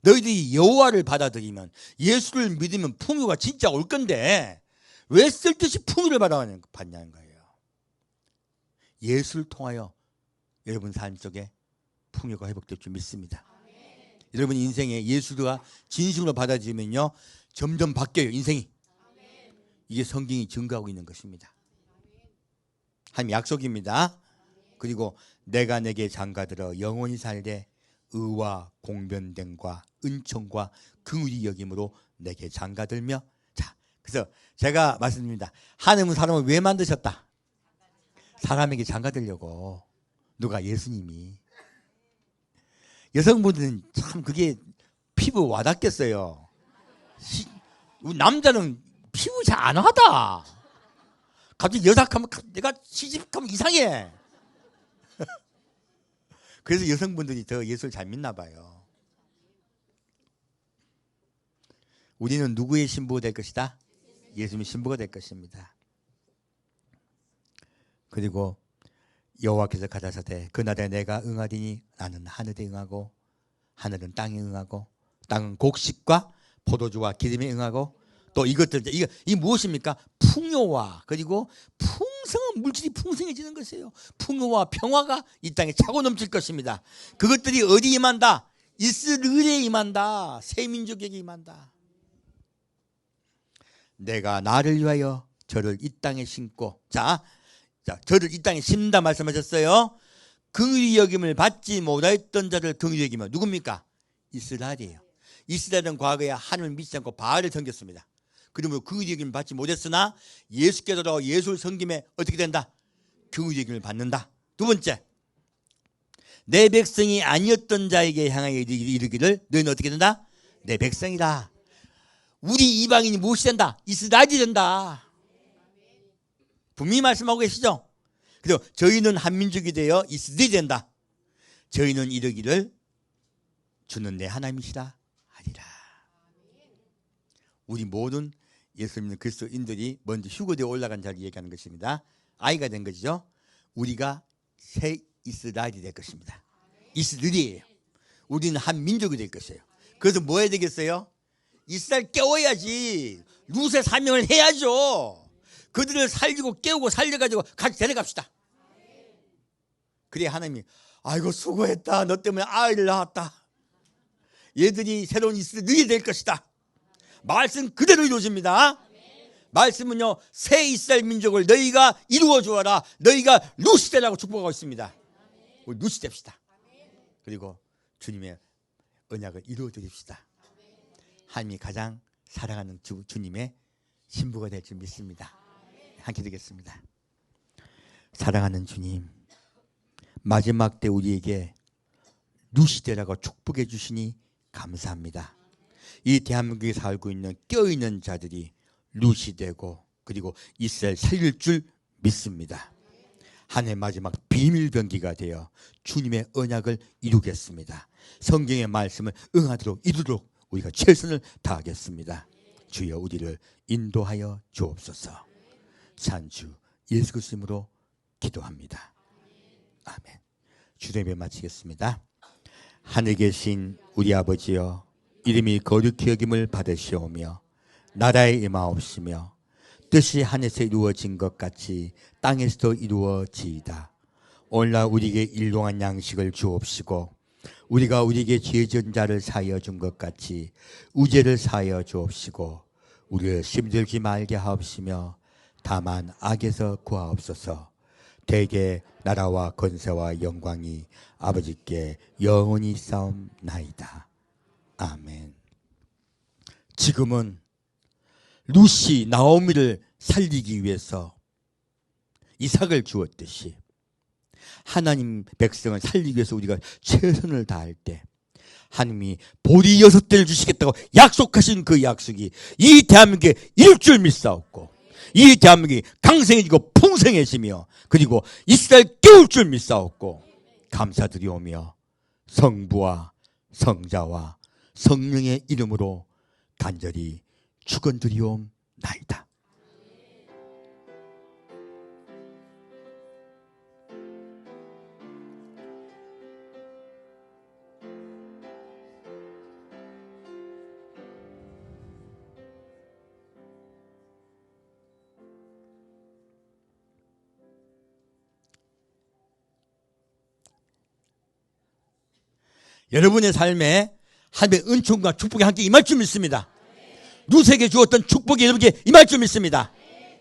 너희들이 여호와를 받아들이면, 예수를 믿으면 풍요가 진짜 올 건데 왜 쓸데없이 풍요를 받냐는 거예요. 예수를 통하여 여러분 삶 속에 풍요가 회복될 줄 믿습니다. 아멘. 여러분 인생에 예수가 진심으로 받아들이면요 점점 바뀌어요. 인생이. 아멘. 이게 성경이 증거하고 있는 것입니다. 하나님 약속입니다. 아멘. 그리고 내가 내게 장가들어 영원히 살되 의와 공변됨과 은총과 긍휼히 여김으로 내게 장가들며. 자, 그래서 제가 말씀드립니다. 하나님은 사람을 왜 만드셨다? 사람에게 장가들려고. 누가? 예수님이. 여성분들은 참 그게 피부 와닿겠어요. 남자는 피부 잘 안 와닿아. 갑자기 여자하면 내가 시집가면 이상해. 그래서 여성분들이 더 예수를 잘 믿나 봐요. 우리는 누구의 신부가 될 것이다? 예수님의 신부가 될 것입니다. 그리고 여호와께서 가라사대 그날에 내가 응하리니 나는 하늘에 응하고 하늘은 땅에 응하고 땅은 곡식과 포도주와 기름에 응하고 또 이것들 이 무엇입니까? 풍요와 그리고 풍성한 물질이 풍성해지는 것이에요. 풍요와 평화가 이 땅에 차고 넘칠 것입니다. 그것들이 어디 임한다? 이스라엘에 임한다. 새 민족에게 임한다. 내가 나를 위하여 저를 이 땅에 심고 자 저를 이 땅에 심다 말씀하셨어요. 긍휼히 여김을 받지 못하였던 자를 긍휼히 여기면 누굽니까? 이스라엘이에요. 이스라엘은 과거에 하나님을 믿지 않고 바알을 섬겼습니다. 그러므로 긍휼히 여김을 받지 못했으나 예수께서 예수를 섬김에 어떻게 된다? 긍휼히 여김을 받는다. 두 번째, 내 백성이 아니었던 자에게 향하여 이르기를 너희는 어떻게 된다? 내 백성이다. 우리 이방인이 무엇이 된다? 이스라엘이 된다. 분명히 말씀하고 계시죠? 그리고 저희는 한민족이 되어 이스라엘이 된다. 저희는 이르기를 주는 내 하나님이시라 하리라. 우리 모든 예수 믿는 그리스도인들이 먼저 휴거되어 올라간 자를 얘기하는 것입니다. 아이가 된 것이죠. 우리가 새 이스라엘이 될 것입니다. 이스라엘이에요. 우리는 한 민족이 될 것이에요. 그래서 뭐 해야 되겠어요? 이스라엘 깨워야지. 룻의 사명을 해야죠. 그들을 살리고 깨우고 살려가지고 같이 데려갑시다. 그래야 하나님이 아이고 수고했다. 너 때문에 아이를 낳았다. 얘들이 새로운 이스라엘 너희 될 것이다. 말씀 그대로 이루어집니다. 말씀은요, 새 이스라엘 민족을 너희가 이루어 주어라. 너희가 루시 되라고 축복하고 있습니다. 우리 루시 됩시다. 그리고 주님의 언약을 이루어 드립시다. 하나님이 가장 사랑하는 주님의 신부가 될 줄 믿습니다. 함께 드리겠습니다. 사랑하는 주님, 마지막 때 우리에게 루시 되라고 축복해 주시니 감사합니다. 이 대한민국에 살고 있는 껴있는 자들이 루시 되고 그리고 이스라엘 살릴 줄 믿습니다. 한 해 마지막 비밀병기가 되어 주님의 언약을 이루겠습니다. 성경의 말씀을 응하도록 이루도록 우리가 최선을 다하겠습니다. 주여 우리를 인도하여 주옵소서. 산주 예수 그리스도 이름으로 기도합니다. 아멘. 주례 마치겠습니다. 하늘에 계신 우리 아버지여, 이름이 거룩히 여김을 받으시오며 나라에 임하옵시며 뜻이 하늘에서 이루어진 것 같이 땅에서도 이루어지이다. 오늘날 우리에게 일용할 양식을 주옵시고 우리가 우리에게 죄 지은 자를 사하여 준 것 같이 우죄를 사하여 주옵시고 우리를 시험에 들지 말게 하옵시며 다만 악에서 구하옵소서. 대개 나라와 권세와 영광이 아버지께 영원히 싸움나이다. 아멘. 지금은 루시 나오미를 살리기 위해서 이삭을 주었듯이 하나님 백성을 살리기 위해서 우리가 최선을 다할 때 하나님이 보리 6대를 주시겠다고 약속하신 그 약속이 이 대한민국에 이룰 줄 믿사옵고 이 대한민국이 강성해지고 풍성해지며 그리고 이스라엘 깨울 줄 믿사옵고 감사드리오며 성부와 성자와 성령의 이름으로 간절히 축원드리옵나이다. 여러분의 삶에 하나님의 은총과 축복이 함께 임할 줄 믿습니다. 누세에게 주었던 축복이 여러분에게 임할 줄 믿습니다.